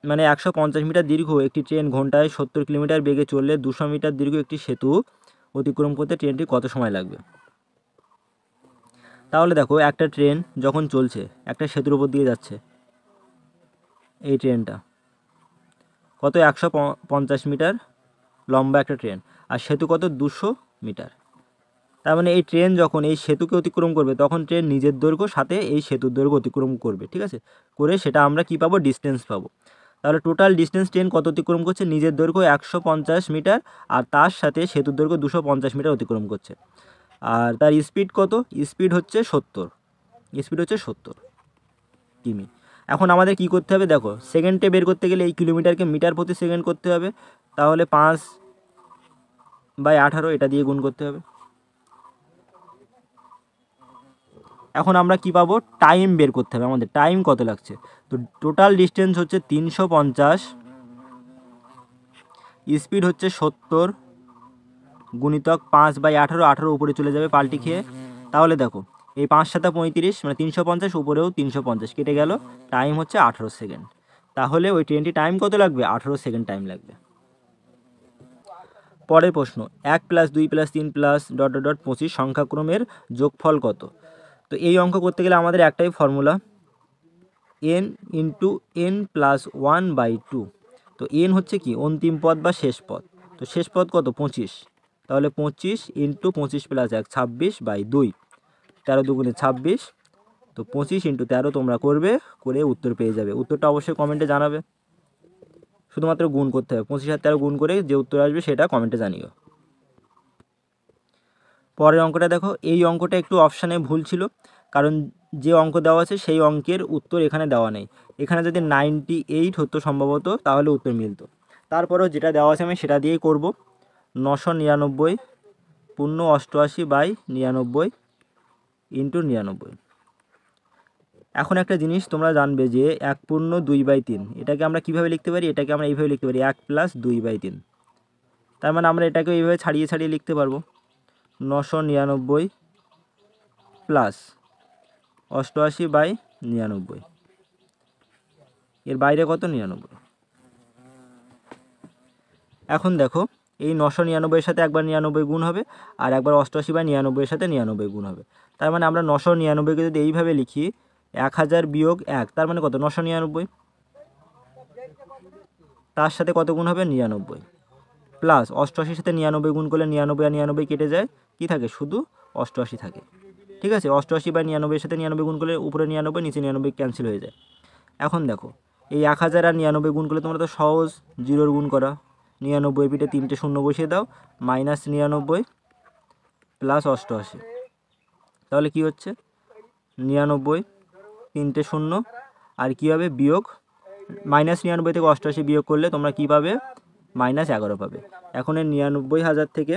150 মিটার দীর্ঘ একটি ট্রেন ঘন্টায় 70 কিলোমিটার বেগে চললে 200 মিটার দীর্ঘ একটি সেতু অতিক্রম করতে ট্রেনটি কত সময় লাগবে? তাহলে দেখো একটা ট্রেন যখন চলছে একটা সেতুর উপর দিয়ে যাচ্ছে, এই ট্রেনটা কত 150 মিটার লম্বা একটা ট্রেন, আর সেতু কত 200 মিটার। তার মানে এই ট্রেন যখন এই সেতুকে অতিক্রম করবে তখন ট্রেন নিজের দৈর্ঘ্য সাথে এই সেতুর দৈর্ঘ্য অতিক্রম করবে, ঠিক আছে, করে সেটা আমরা কি পাবো ডিস্টেন্স পাবো। তাহলে টোটাল ডিস্টেন্স ট্রেন কত অতিক্রম করছে, নিজের দৈর্ঘ্য 150 মিটার আর তার সাথে সেতুর দৈর্ঘ্য 250 মিটার অতিক্রম করছে। আর তার স্পিড কত, স্পিড হচ্ছে 70 কিমি। এখন আমাদের কি করতে হবে দেখো, সেকেন্ডে বের করতে গেলে এই কিলোমিটারকে মিটার প্রতি সেকেন্ড করতে হবে, তাহলে 5/18 এটা দিয়ে গুণ করতে হবে। এখন আমরা কি পাবো, টাইম বের করতে হবে আমাদের, টাইম কত লাগছে। তো টোটাল ডিস্টেন্স হচ্ছে 350, স্পিড হচ্ছে 70 গুণিতক 5/18, 18 উপরে চলে যাবে পাল্টি খেয়ে। তাহলে দেখো এই 5 7 35 মানে 350, উপরেও 350 কেটে গেল, টাইম হচ্ছে 18 সেকেন্ড। তাহলে ওই ট্রেনটি টাইম কত লাগবে, 18 সেকেন্ড টাইম লাগবে। পরের প্রশ্ন, 1 + 2 + 3 + ... 25 সংখ্যাক্রমের যোগফল কত? তো এই অঙ্ক করতে গেলে আমাদের একটাই ফর্মুলা, n × n + 1/2। তো n হচ্ছে কি অন্তিম পদ বা শেষ পদ, তো শেষ পদ কত 25, তাহলে 25 × 25 + 1 26/2, 13 দুগুণে 26। তো 25 × 13 তোমরা করবে, করে উত্তর পেয়ে যাবে। উত্তরটা অবশ্যই কমেন্টে জানাবে, শুধুমাত্র গুণ করতে হবে, 25 আর 13 গুণ করে যে উত্তর আসবে সেটা কমেন্টে জানিও। পরের অঙ্কটা দেখো, এই অঙ্কটা একটু অপশানে ভুল ছিল, কারণ যে অঙ্ক দেওয়া আছে সেই অঙ্কের উত্তর এখানে দেওয়া নেই। এখানে যদি 98 হতো সম্ভবত তাহলে উত্তর মিলতো, তারপরেও যেটা দেওয়া আছে আমি সেটা দিয়েই করব। 999 পূর্ণ 88/99 × 99। এখন একটা জিনিস তোমরা জানবে যে 1 পূর্ণ 2/3 এটাকে আমরা কিভাবে লিখতে পারি, এটাকে আমরা এইভাবে লিখতে পারি 1 + 2/3। তার মানে আমরা এটাকে এইভাবে ছাড়িয়ে ছাড়িয়ে লিখতে পারবো 999 প্লাস 88/99, এর বাইরে কত 99। এখন দেখো এই 999 এর সাথে একবার 99 গুণ হবে, আর একবার 88/99 এর সাথে 99 গুণ হবে। তার মানে আমরা 999কে যদি এইভাবে লিখি 1000 - 1, তার মানে কত 999, তার সাথে কত গুণ হবে 99, প্লাস 88 সাথে 99 গুণ করলে 99 আর 99 কেটে যায়, কি থাকে শুধু 88 থাকে, ঠিক আছে। 88/99 এর সাথে 99 গুণ করলে উপরে 99 নিচে 99 ক্যান্সেল হয়ে যায়। এখন দেখো এই 1000 আর 99 গুণ করলে তোমরা তো সহজ, জিরোর গুণ করা, 99 পিঠে 3টে শূন্য বসিয়ে দাও, -99 প্লাস 88। তাহলে কি হচ্ছে 99, 3টে শূন্য, আর কি হবে বিয়োগ -99 থেকে 88 বিয়োগ করলে তোমরা কি পাবে? -11 পাবে। এখন এই 99,000 থেকে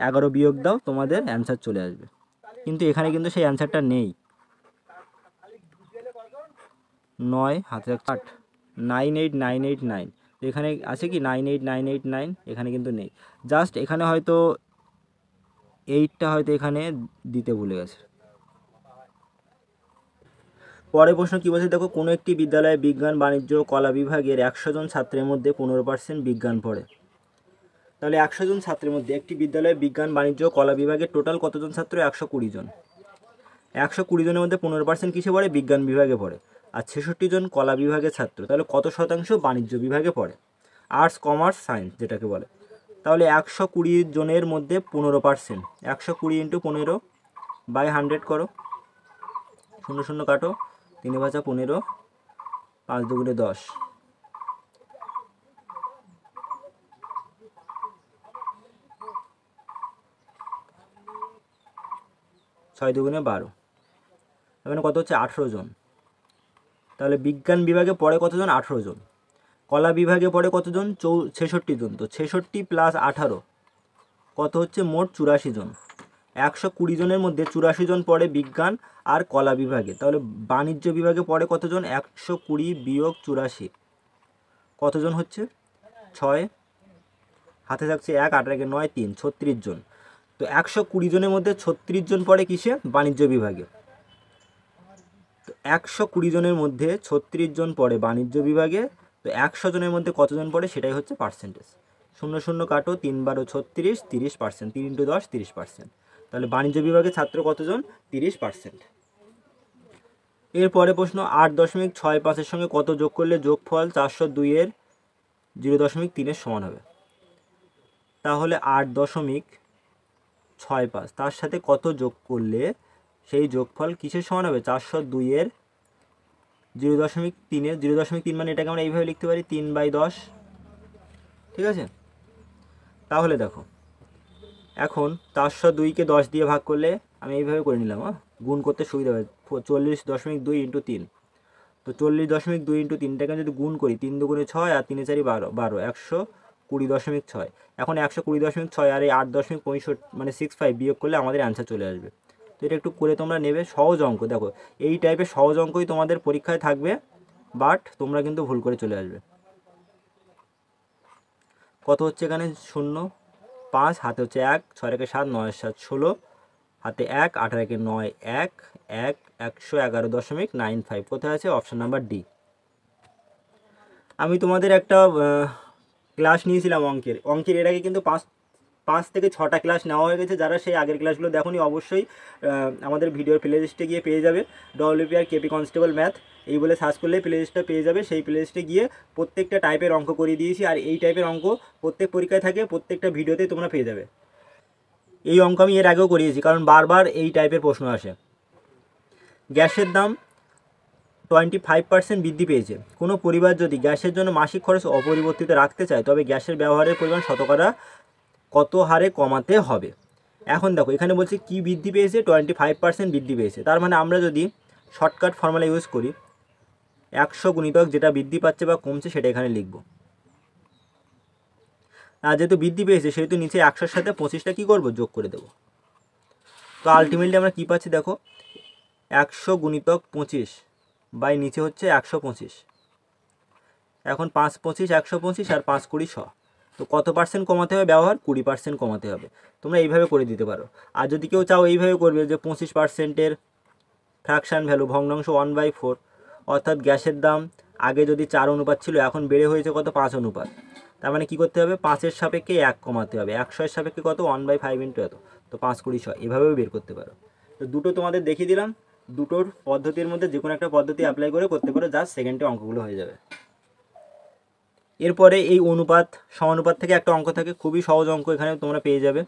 11 বিয়োগ দাও, তোমাদের অ্যান্সার চলে আসবে। কিন্তু এখানে কিন্তু সেই অ্যান্সারটা নেই। 9 হাতে 8 98989, তো এখানে আছে কি 98989? এখানে কিন্তু নেই। জাস্ট এখানে হয়তো 8টা হয়তো এখানে দিতে ভুলে গেছে। পরের প্রশ্ন কী বলছে দেখো, কোনো একটি বিদ্যালয়ে বিজ্ঞান, বাণিজ্য, কলা বিভাগের 100 জন ছাত্রের মধ্যে 15% বিজ্ঞান পড়ে। তাহলে 100 জন ছাত্রের মধ্যে একটি বিদ্যালয়ে বিজ্ঞান, বাণিজ্য, কলা বিভাগের টোটাল কতজন ছাত্র? 120 জন। 120 জনের মধ্যে 15% কিসে পড়ে? বিজ্ঞান বিভাগে পড়ে। আর 66 জন কলা বিভাগের ছাত্র। তাহলে কত শতাংশ বাণিজ্য বিভাগে পড়ে? আর্টস, কমার্স, সায়েন্স যেটাকে বলে। তাহলে 120 জনের মধ্যে 15%, 120 × 15/100 করো, 0 0 কাটো, 3 × 5 = 15, 5 × 2 = 10, 6 × 2 = 12, এখানে কত হচ্ছে? 18 জন। তাহলে বিজ্ঞান বিভাগে পড়ে কতজন? 18 জন। কলা বিভাগে পড়ে কতজন? 66 জন। তো 66 + 18 কত হচ্ছে? মোট 84 জন। 120 জনের মধ্যে 84 জন পড়ে বিজ্ঞান আর কলা বিভাগে। তাহলে বাণিজ্য বিভাগে পড়ে কতজন? 120 বিয়োগ 84 কতজন হচ্ছে? 6, হাতে থাকছে 1, 8 × 9 3, 36 জন। তো 120 জনের মধ্যে 36 জন পড়ে কিসে? বাণিজ্য বিভাগে। তো 120 জনের মধ্যে 36 জন পড়ে বাণিজ্য বিভাগে। তো 100 জনের মধ্যে কতজন পড়ে সেটাই হচ্ছে পার্সেন্টেজ। 0 0 কাটো, 3 × 12 = 36, 30%, 3 × 10 30%। তাহলে বাণিজ্য বিভাগে ছাত্র কতজন? 30%। এরপরে প্রশ্ন, 8.65-এর সঙ্গে কত যোগ করলে যোগফল 402 এর 0.3-এর সমান হবে? তাহলে 8.65 তার সাথে কত যোগ করলে সেই যোগফল কিসের সমান হবে? 402 এর 0.3-এর 0.3 মানে এটাকে আমরা এইভাবে লিখতে পারি 3/10, ঠিক আছে? তাহলে দেখো এখন 402কে 10 দিয়ে ভাগ করলে, আমি এইভাবে করে নিলাম, গুণ করতে সুবিধা হবে, 40.2 × 3। তো 40.2 × 3টাকে যদি গুণ করি, 3 × 2 = 6 আর 3 × 4 = 12, 120.6। এখন 120.6 আর এই 8.65 মানে 65 বিয়োগ করলে আমাদের অ্যান্সার চলে আসবে। তো এটা একটু করে তোমরা নেবে, সহজ অঙ্ক। দেখো এই টাইপের সহজ অঙ্কই তোমাদের পরীক্ষায় থাকবে, বাট তোমরা কিন্তু ভুল করে চলে আসবে। কত হচ্ছে এখানে? 0, 5, হাতে হচ্ছে 1, 6 × 7, 9 × 7 16, হাতে 1, 8 × 9 1, 1, 111.95। কোথায় আছে? Option number D. আমি তোমাদের একটা ক্লাস নিয়েছিলাম অঙ্কের এর আগে কিন্তু 5 থেকে 6টা ক্লাস নেওয়া হয়ে গেছে। যারা সেই আগের ক্লাসগুলো দেখোনি অবশ্যই আমাদের ভিডিওর প্লেলিস্টে গিয়ে পেয়ে যাবে, WPR KP কনস্টেবল ম্যাথ এই বলে সার্চ করলে প্লেলিস্টটা পেয়ে যাবে। সেই প্লেলিস্টে গিয়ে প্রত্যেকটা টাইপের অঙ্ক করে দিয়েছি, আর এই টাইপের অঙ্ক প্রত্যেক পরীক্ষায় থাকে, প্রত্যেকটা ভিডিওতে তোমরা পেয়ে যাবে। এই অঙ্ক আমি এর আগেও করিয়েছি, কারণ বারবার এই টাইপের প্রশ্ন আসে। গ্যাসের দাম 25% বৃদ্ধি পেয়েছে। কোনো পরিবার যদি গ্যাসের জন্য মাসিক খরচ অপরিবর্তিত রাখতে চায়, তবে গ্যাসের ব্যবহারের পরিমাণ শতকরা কত হারে কমাতে হবে? এখন দেখো এখানে বলছে কি বৃদ্ধি পেয়েছে? 25% বৃদ্ধি পেয়েছে। তার মানে আমরা যদি শর্টকাট ফর্মুলা ইউজ করি, 100 গুণিতক যেটা বৃদ্ধি পাচ্ছে বা কমছে সেটা এখানে লিখব। আর যেহেতু বৃদ্ধি পেয়েছে সেহেতু নিচে 100-র সাথে 25টা কী করবো? যোগ করে দেবো। তো আলটিমেটলি আমরা কী পাচ্ছি দেখো, 100 গুণিতক 25 বাই নিচে হচ্ছে 125। এখন 5 25 125 আর 5 20 100। তো কত পার্সেন্ট কমাতে হবে ব্যবহার? 20% কমাতে হবে। তোমরা এইভাবে করে দিতে পারো। আর যদি কেউ চাও এইভাবে করবে যে 25%-এর ফ্র্যাকশান ভ্যালু ভগ্নাংশ 1/4, অর্থাৎ গ্যাসের দাম আগে যদি 4 অনুপাত ছিল এখন বেড়ে হয়েছে কত? 5 অনুপাত। তার মানে কী করতে হবে? 5-এর সাপেক্ষে 1 কমাতে হবে। 100-এর সাপেক্ষে কত? 1/5 × এত। তো 5 20 100 এভাবেও বের করতে পারো। তো দুটো তোমাদের দেখিয়ে দিলাম, দুটোর পদ্ধতির মধ্যে যে কোনো একটা পদ্ধতি অ্যাপ্লাই করে করতে পারো, জাস্ট সেকেন্ডে অঙ্কগুলো হয়ে যাবে। এরপরে এই অনুপাত সমানুপাত থেকে একটা অঙ্ক থাকে, খুবই সহজ অঙ্ক, এখানে তোমরা পেয়ে যাবে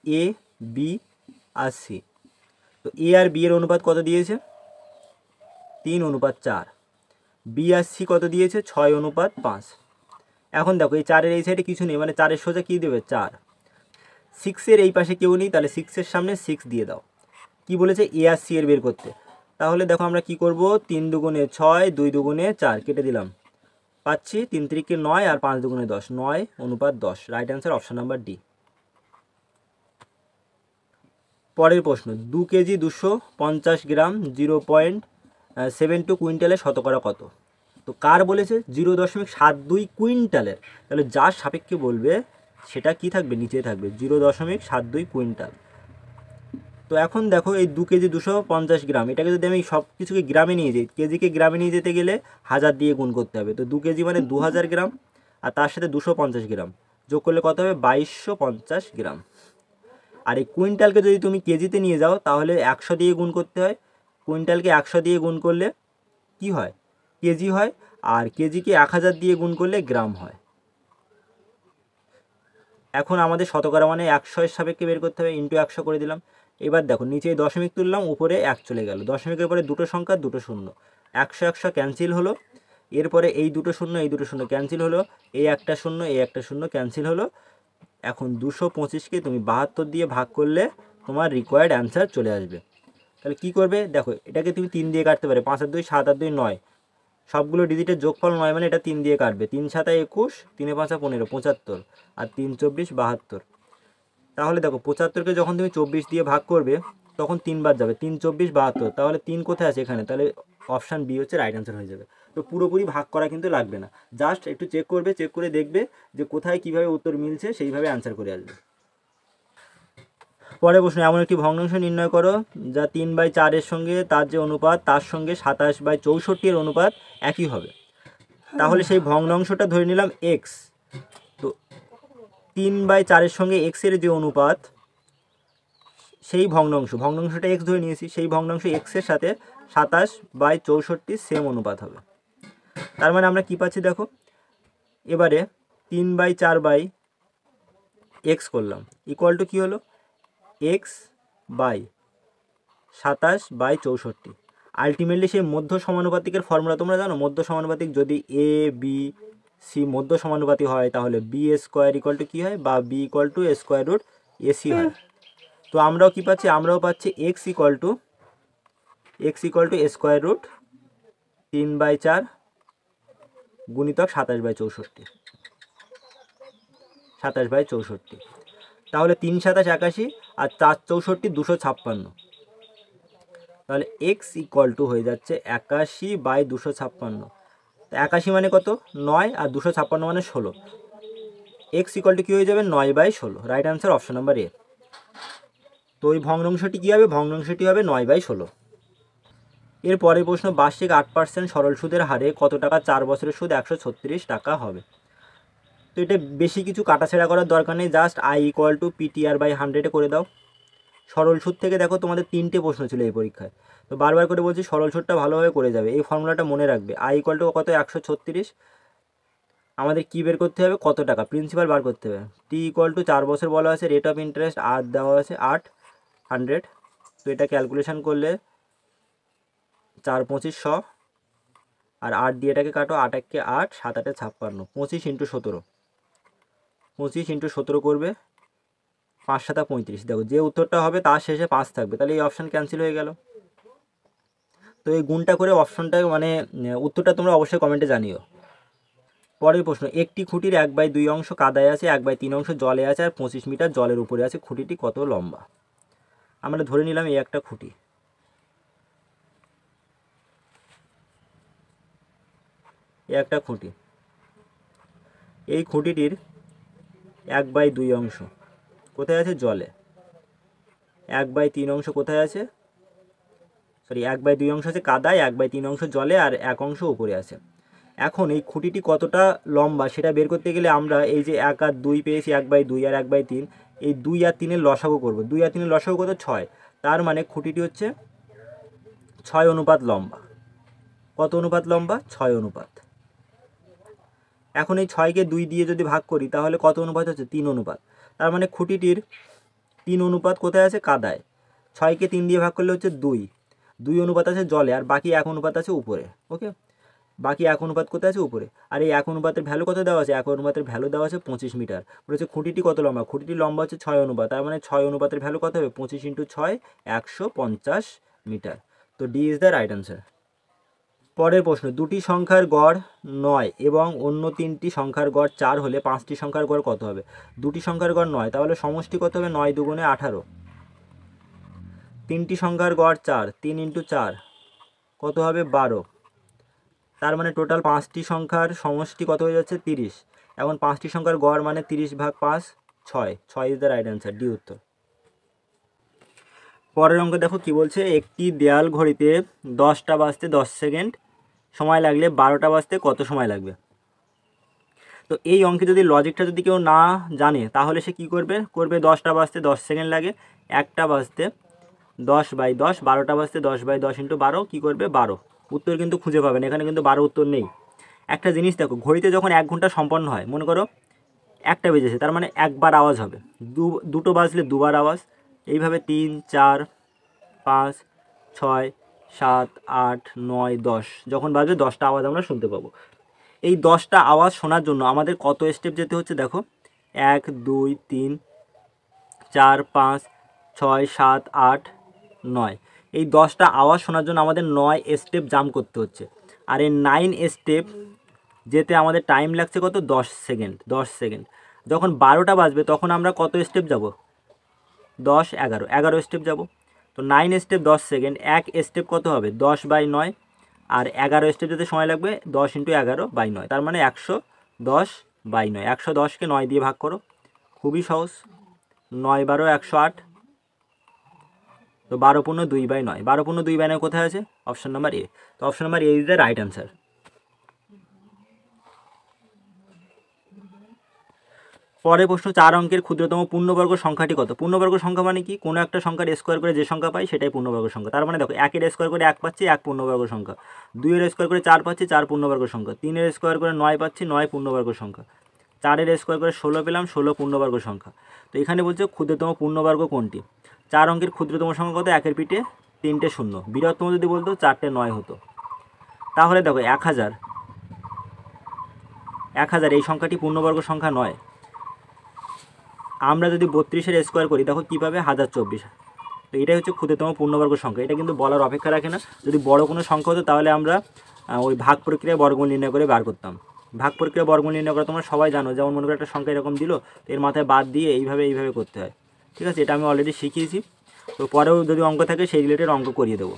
এ বি আর সি। তো এ আর বি এর অনুপাত কত দিয়েছে? 3:4। বি আর সি কত দিয়েছে? 6:5। এখন দেখো এই 4-এর এই সাইডে কিছু নেই, মানে 4-এর সোজা কী দেবে? 4। 6-এর এই পাশে কেউ নেই, তাহলে 6-এর সামনে 6 দিয়ে দাও। কি বলেছে? এ আর সি এর বের করতে। তাহলে দেখো আমরা কি করব, 3 × 2 = 6, 2 × 2 = 4 কেটে দিলাম, পাচ্ছি 3 3 9 আর 5 2 10, 9:10। Right answer option number D. পরের প্রশ্ন, 2 কেজি 250 গ্রাম 0.72 কুইন্টালের শতকরা কত? তো কার বলেছে 0.72 কুইন্টালের, তাহলে যার সাপেক্ষে বলবে সেটা কি থাকবে, নিচে থাকবে 0.72 কুইন্টাল। তো এখন দেখো এই 2 কেজি 250 গ্রাম, এটাকে যদি আমি সব কিছুকে গ্রামে নিয়ে যাই, কেজিকে গ্রামে নিয়ে যেতে গেলে 1000 দিয়ে গুণ করতে হবে। তো 2 কেজি মানে 2000 গ্রাম, আর তার সাথে 250 গ্রাম যোগ করলে কত হবে, 2250 গ্রাম। আর এই কুইন্টালকে যদি তুমি কেজিতে নিয়ে যাও তাহলে 100 দিয়ে গুণ করতে হয়। কুইন্টালকে 100 দিয়ে গুণ করলে কি হয়, কেজি হয়, আর কেজিকে 1000 দিয়ে গুণ করলে গ্রাম হয়। এখন আমাদের শতকরা মানে 100 এর সাপেক্ষে বের করতে হবে, ইন্টু 100 করে দিলাম। এবার দেখো নিচে দশমিক তুললাম, উপরে 1 চলে গেল, দশমিকের পরে দুটো সংখ্যা দুটো শূন্য, 100 100 ক্যান্সেল হলো। এরপরে এই দুটো শূন্য এই দুটো শূন্য ক্যান্সেল হলো, এই একটা শূন্য এই একটা শূন্য ক্যান্সেল হলো। এখন 225কে তুমি 72 দিয়ে ভাগ করলে তোমার রিকোয়ার্ড অ্যান্সার চলে আসবে। তাহলে কি করবে, দেখো এটাকে তুমি 3 দিয়ে কাটতে পারে, 5 আর 2 7 আর 2 9, সবগুলো ডিজিটের যোগফল 9 মানে এটা 3 দিয়ে কাটবে, 3 7 21, 3 5 15, 75, আর 3 24 72। তাহলে দেখো 75কে যখন তুমি 24 দিয়ে ভাগ করবে তখন 3 বার যাবে, 3 24 72, তাহলে 3 কোথায় আছে এখানে, তাহলে অপশান বি হচ্ছে রাইট অ্যান্সার হয়ে যাবে। তো পুরোপুরি ভাগ করা কিন্তু লাগবে না, জাস্ট একটু চেক করবে, চেক করে দেখবে যে কোথায় কীভাবে উত্তর মিলছে, সেইভাবে অ্যান্সার করে আসবে। পরের প্রশ্ন, এমন একটি ভগ্নাংশ নির্ণয় করো যা 3/4 এর সঙ্গে তার যে অনুপাত তার সঙ্গে 27/64 এর অনুপাত একই হবে। তাহলে সেই ভগ্নাংশটা ধরে নিলাম এক্স। তো 3/4 এর সঙ্গে এক্সের যে অনুপাত, সেই ভগ্নাংশটা এক্স ধরে নিয়েছি, সেই ভগ্নাংশ এক্সের সাথে 27/64 সেম অনুপাত হবে। তার মানে আমরা কি পাচ্ছি দেখো, এবারে 3/4/x করলাম ইকুয়াল টু কী হলো, x/27/64। আলটিমেটলি সেই মধ্য সমানুপাতিকের ফর্মুলা তোমরা জানো, মধ্য সমানুপাতিক যদি এ বি সি মধ্য সমানুপাতি হয় তাহলে বি স্কোয়ার ইকুয়াল টু কী হয়, বা B equal to square root AC হয়। তো আমরাও কি পাচ্ছি, আমরাও পাচ্ছি X equal to square root 3/4 গুণিতক 27/64। তাহলে 3 27 81 আর 4 64 256। তাহলে এক্স ইকুয়াল টু হয়ে যাচ্ছে 81/256। তো 81 মানে কত, 9, আর 256 মানে 16। এক্স ইকুয়াল টু কী হয়ে যাবে, 9/16। Right answer option number A. তো ওই ভগ্নাংশটি কী হবে, ভগ্নাংশটি হবে 9/16। এর পরের প্রশ্ন, বার্ষিক 8% সরল সুদের হারে কত টাকা 4 বছরের সুদ 136 টাকা হবে? তো এটা বেশি কিছু কাটাছেড়া করার দরকার নেই, just I equal to PTR/100 করে দাও। সরল সুদ থেকে দেখো তোমাদের 3টে প্রশ্ন ছিল এই পরীক্ষায়, তো বারবার করে বলছি সরল সুদটা ভালোভাবে করে যাবে, এই ফর্মুলাটা মনে রাখবে। আই ইকুয়াল টু কত, 136। আমাদের কী বের করতে হবে, কত টাকা, প্রিন্সিপাল বার করতে হবে। টি ইকুয়াল টু 4 বছর বলা আছে, রেট অফ ইন্টারেস্ট আর দেওয়া আছে 800। তো এটা ক্যালকুলেশন করলে 4 25 100, আর 8 দিয়ে এটাকে কাটো, 8 1 8, 7 8 56, 25 × 17, 25 × 17 করবে 5 7 35। দেখো যে উত্তরটা হবে তার শেষে 5 থাকবে, তাহলে এই অপশান ক্যান্সেল হয়ে গেল। তো এই গুণটা করে অপশানটা মানে উত্তরটা তোমরা অবশ্যই কমেন্টে জানিও। পরের প্রশ্ন, একটি খুঁটির 1/2 অংশ কাদায় আছে, 1/3 অংশ জলে আছে, আর 25 মিটার জলের উপরে আছে, খুঁটিটি কত লম্বা? আমরা ধরে নিলাম এই একটা খুঁটি, এই খুঁটিটির 1/2 অংশ কোথায় আছে, জলে। 1/3 অংশ কোথায় আছে, 1/2 অংশ আছে কাদায়, 1/3 অংশ জলে, আর 1 অংশ উপরে আছে। এখন এই খুঁটিটি কতটা লম্বা সেটা বের করতে গেলে আমরা এই যে 1 আর 2 পেয়েছি, 1/2 আর 1/3, এই 2 আর 3-এর লসাগু করব। 2 আর 3-এর লসাগু কত, 6। তার মানে খুঁটিটি হচ্ছে 6 অনুপাত লম্বা। কত অনুপাত লম্বা, 6 অনুপাত। এখন এই 6কে 2 দিয়ে যদি ভাগ করি তাহলে কত অনুপাত হচ্ছে, 3 অনুপাত। তার মানে খুঁটিটির 3 অনুপাত কোথায় আছে, কাদায়। 6কে 3 দিয়ে ভাগ করলে হচ্ছে 2 অনুপাত আছে জলে, আর বাকি 1 অনুপাত আছে উপরে। ওকে, বাকি 1 অনুপাত কোথায় আছে, উপরে। আর এই 1 অনুপাতের ভ্যালু কত দেওয়া আছে, 1 অনুপাতের ভ্যালু দেওয়া আছে 25 মিটার। বলেছে খুঁটিটি কত লম্বা, খুঁটিটি লম্বা হচ্ছে 6 অনুপাত, তার মানে 6 অনুপাতের ভ্যালু কত হবে, 25 × 6 150 মিটার। তো D is the right answer. পরের প্রশ্ন, দুটি সংখ্যার গড় 9 এবং অন্য তিনটি সংখ্যার গড় 4 হলে পাঁচটি সংখ্যার গড় কত হবে? দুটি সংখ্যার গড় 9, তাহলে সমষ্টি কত হবে? 9 দুগুণে 18। তিনটি সংখ্যার গড় 4, 3 × 4 কত হবে? 12। তার মানে টোটাল পাঁচটি সংখ্যার সমষ্টি কত হয়ে যাচ্ছে? 30। এখন পাঁচটি সংখ্যার গড় মানে 30/5, 6। 6 is the right answer, D উত্তর। পরের অঙ্ক দেখো কি বলছে, একটি দেয়াল ঘড়িতে 10টা বাজতে 10 সেকেন্ড সময় লাগলে 12টা বাজতে কত সময় লাগবে? তো এই অঙ্কে যদি লজিকটা যদি কেউ না জানে তাহলে সে কি করবে? 10টা বাজতে 10 সেকেন্ড লাগে, একটা বাজতে 10/10, 12টা বাজতে 10/10 × 12 কী করবে? 12। উত্তর কিন্তু খুঁজে পাবেন, এখানে কিন্তু 12 উত্তর নেই। একটা জিনিস দেখো, ঘড়িতে যখন 1 ঘন্টা সম্পন্ন হয়, মনে করো একটা বেজেছে, তার মানে একবার আওয়াজ হবে। দুটো বাজলে দুবার আওয়াজ। এইভাবে 3, 4, 5, 6, 7, 8, 9, 10 যখন বাজবে 10টা আওয়াজ আমরা শুনতে পাবো। এই 10টা আওয়াজ শোনার জন্য আমাদের কত স্টেপ যেতে হচ্ছে দেখো? 1, 2, 3, 4, 5, 6, 7, 8, 9। এই 10টা আওয়াজ শোনার জন্য আমাদের 9 স্টেপ জাম্প করতে হচ্ছে। আর এই 9 স্টেপ যেতে আমাদের টাইম লাগছে কত? 10 সেকেন্ড। 10 সেকেন্ড। যখন 12টা বাজবে তখন আমরা কত স্টেপ যাব? 10, 11, 11 স্টেপ যাব। তো 9 স্টেপ 10 সেকেন্ড, এক স্টেপ কত হবে? 10/9। আর 11 স্টেপ যেতে সময় লাগবে 10 × 11/9, তার মানে 110/9। 110কে 9 দিয়ে ভাগ করো, খুবই সহজ। 9 12 108। তো 12 × 2/9। 12 × 2/9 কোথায় আছে? Option number A. তো option number A is the right answer. পরের প্রশ্ন, 4 অঙ্কের ক্ষুদ্রতম পূর্ণবর্গ সংখ্যাটি কত? পূর্ণবর্গ সংখ্যা মানে কি? কোনো একটা সংখ্যার স্কোয়ার করে যে সংখ্যা পাই সেটাই পূর্ণবর্গ সংখ্যা। তার মানে দেখো, 1-এর স্কোয়ার করে 1 পাচ্ছি, 1 পূর্ণবর্গ সংখ্যা। 2-এর স্কোয়ার করে 4 পাচ্ছি, 4 পূর্ণবর্গ সংখ্যা। 3-এর স্কোয়ার করে 9 পাচ্ছি, 9 পূর্ণবর্গ সংখ্যা। 4-এর স্কোয়ার করে 16 পেলাম, 16 পূর্ণবর্গ সংখ্যা। তো এখানে বলছে ক্ষুদ্রতম পূর্ণবর্গ কোনটি? 4 অঙ্কের ক্ষুদ্রতম সংখ্যা কত? 1-এর পিঠে 3টে শূন্য। বৃহত্তম যদি বলতো 4টে 9 হতো। তাহলে দেখো 1000 এই সংখ্যাটি পূর্ণবর্গ সংখ্যা নয়। আমরা যদি 32-এর স্কোয়ার করি দেখো কীভাবে? 1024। তো এটাই হচ্ছে ক্ষুদ্রতম পূর্ণবর্গ সংখ্যা। এটা কিন্তু বলার অপেক্ষা রাখে না। যদি বড় কোনো সংখ্যা হতো তাহলে আমরা ওই ভাগ প্রক্রিয়ায় বর্গমূল নির্ণয় করে বার করতাম। ভাগ প্রক্রিয়া বর্গমূল নির্ণয় করা তোমরা সবাই জানো। যেমন মনে করো একটা সংখ্যা এরকম দিল, তো এর মাথায় বাদ দিয়ে এইভাবে করতে হয়। ঠিক আছে, এটা আমি অলরেডি শিখিয়েছি। তো পরেও যদি অঙ্ক থাকে সেই রিলেটেড অঙ্ক করিয়ে দেবো।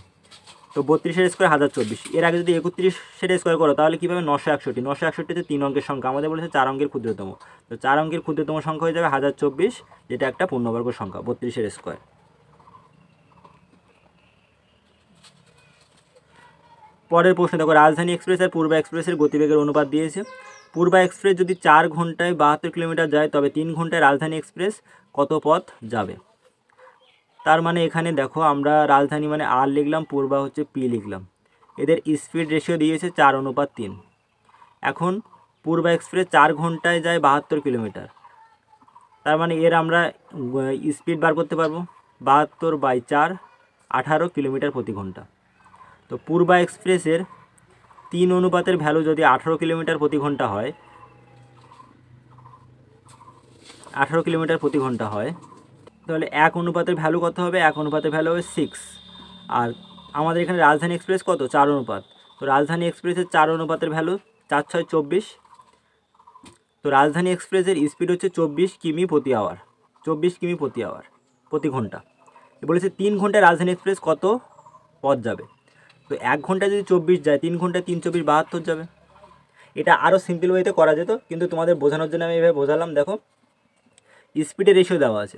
তো 32-এর স্কোয়ার 1024। এর আগে যদি 31-এর স্কোয়ার করো তাহলে কীভাবে? 961। 961 হচ্ছে 3 অঙ্কের সংখ্যা। আমাদের বলেছে 4 অঙ্কের ক্ষুদ্রতম। তো 4 অঙ্কের ক্ষুদ্রতম সংখ্যা হয়ে যাবে 1024, যেটা একটা পূর্ণবর্গ সংখ্যা। 32-এর স্কোয়ার। পরের প্রশ্ন দেখো, রাজধানী এক্সপ্রেস আর পূর্বা এক্সপ্রেসের গতিবেগের অনুপাত দিয়েছে। পূর্বা এক্সপ্রেস যদি 4 ঘন্টায় 72 কিলোমিটার যায় তবে 3 ঘন্টায় রাজধানী এক্সপ্রেস কত পথ যাবে? তার মানে এখানে দেখো, আমরা রাজধানী মানে আর লিখলাম, পূর্বা হচ্ছে পি লিখলাম। এদের স্পিড রেশিও দিয়েছে 4:3। এখন পূর্বা এক্সপ্রেস 4 ঘন্টায় যায় 72 কিলোমিটার। তার মানে এর আমরা স্পিড বার করতে পারবো। 72/4, 18 কিলোমিটার প্রতি ঘন্টা। তো পূর্বা এক্সপ্রেসের 3 অনুপাতের ভ্যালু যদি 18 কিলোমিটার প্রতি ঘন্টা হয়, 18 কিলোমিটার প্রতি ঘন্টা হয়, তাহলে 1 অনুপাতের ভ্যালু কত হবে? 1 অনুপাতের ভ্যালু হবে 6। আর আমাদের এখানে রাজধানী এক্সপ্রেস কত? 4 অনুপাত। তো রাজধানী এক্সপ্রেসের 4 অনুপাতের ভ্যালু 4 × 6 = 24। তো রাজধানী এক্সপ্রেসের স্পিড হচ্ছে 24 কিমি প্রতি আওয়ার। 24 কিমি প্রতি আওয়ার, প্রতি ঘন্টা। বলেছে 3 ঘন্টায় রাজধানী এক্সপ্রেস কত পথ যাবে? তো 1 ঘন্টায় যদি 24 যায়, 3 ঘন্টায় 3 × 24 = 72 যাবে। এটা আরও সিম্পল ওয়েতে করা যেত, কিন্তু তোমাদের বোঝানোর জন্য আমি এভাবে বোঝালাম। দেখো, স্পিডের রেশিও দেওয়া আছে।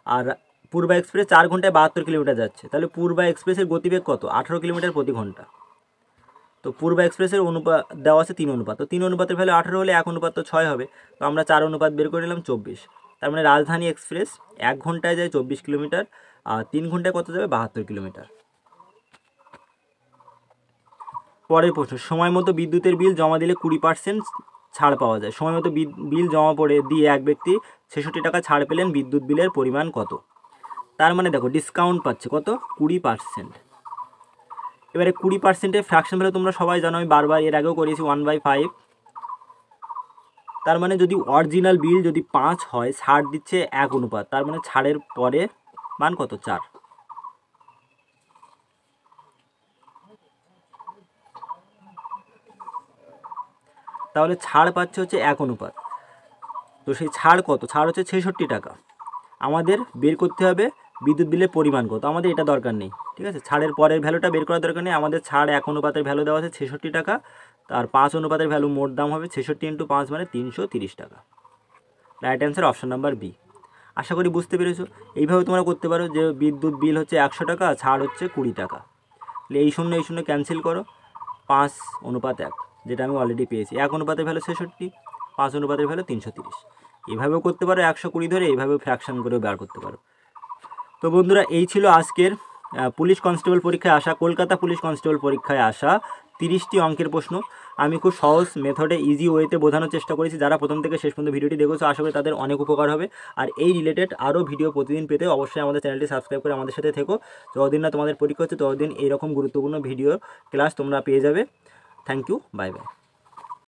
আর পূর্বা এক্সপ্রেস 4 ঘন্টায় 72 কিলোমিটার যাচ্ছে, তাহলে পূর্বা এক্সপ্রেসের গতিবেগ কত? 18 কিলোমিটার প্রতি ঘন্টা। তো পূর্বা এক্সপ্রেসের অনুপাত দেওয়া আছে 3 অনুপাত। তো 3 অনুপাতের ভ্যালু 18 হলে 1 অনুপাত তো 6 হবে। তো আমরা 4 অনুপাত বের করে নিলাম 24। তার মানে রাজধানী এক্সপ্রেস 1 ঘন্টায় যায় 24 কিলোমিটার, আর 3 ঘন্টায় কত যাবে? 72 কিলোমিটার। পরের প্রশ্ন, সময় মতো বিদ্যুতের বিল জমা দিলে 20% ছাড় পাওয়া যায়। সময় মতো বিল জমা পড়ে দিয়ে এক ব্যক্তি 66 টাকা ছাড় পেলেন, বিদ্যুৎ বিলের পরিমাণ কত? তার মানে দেখো, ডিসকাউন্ট পাচ্ছে কত? 20%। এবারে 20%-এর ফ্র্যাকশন ভ্যালু তোমরা সবাই জানো, আমি বারবার এর আগেও করেছি, 1/5। তার মানে যদি অরিজিনাল বিল যদি 5 হয়, ছাড় দিচ্ছে 1 অনুপাত, তার মানে ছাড়ের পরে মান কত? 4। তাহলে ছাড় পাচ্ছে হচ্ছে 1 অনুপাত। তো সেই ছাড় কত? ছাড় হচ্ছে 66 টাকা। আমাদের বের করতে হবে বিদ্যুৎ বিলের পরিমাণ কত, আমাদের এটা দরকার নেই, ঠিক আছে। ছাড়ের পরের ভ্যালুটা বের করার দরকার নেই, আমাদের ছাড় 1 অনুপাতের ভ্যালু দেওয়া আছে 66 টাকা, তার 5 অনুপাতের ভ্যালু মোট দাম হবে 66 × 5 মানে 330 টাকা। Right answer option number B. আশা করি বুঝতে পেরেছো। এইভাবে তোমরা করতে পারো যে বিদ্যুৎ বিল হচ্ছে 100 টাকা, ছাড় হচ্ছে 20 টাকা, এই শূন্য ক্যান্সেল করো, 5 অনুপাত 1 যেটা আমি অলরেডি পেয়েছি। 1 অনুপাতের ভ্যালু 66, 5 অনুপাতের ভ্যালু 330। এভাবেও করতে পারো 120 ধরে, এইভাবেও ফ্র্যাকশন করেও বার করতে পারো। তো বন্ধুরা, এই ছিল আজকের পুলিশ কনস্টেবল পরীক্ষায় আসা, কলকাতা পুলিশ কনস্টেবল পরীক্ষায় আসা 30টি অঙ্কের প্রশ্ন। আমি খুব সহজ মেথডে ইজি ওয়েতে বোঝানোর চেষ্টা করেছি। যারা প্রথম থেকে শেষ পর্যন্ত ভিডিওটি দেখেছো আশা করি তাদের অনেক উপকার হবে। আর এই রিলেটেড আরও ভিডিও প্রতিদিন পেতে অবশ্যই আমাদের চ্যানেলটি সাবস্ক্রাইব করে আমাদের সাথে থেকো। যতদিন না তোমাদের পরীক্ষা হচ্ছে ততদিন এইরকম গুরুত্বপূর্ণ ভিডিও ক্লাস তোমরা পেয়ে যাবে। Thank you, bye by.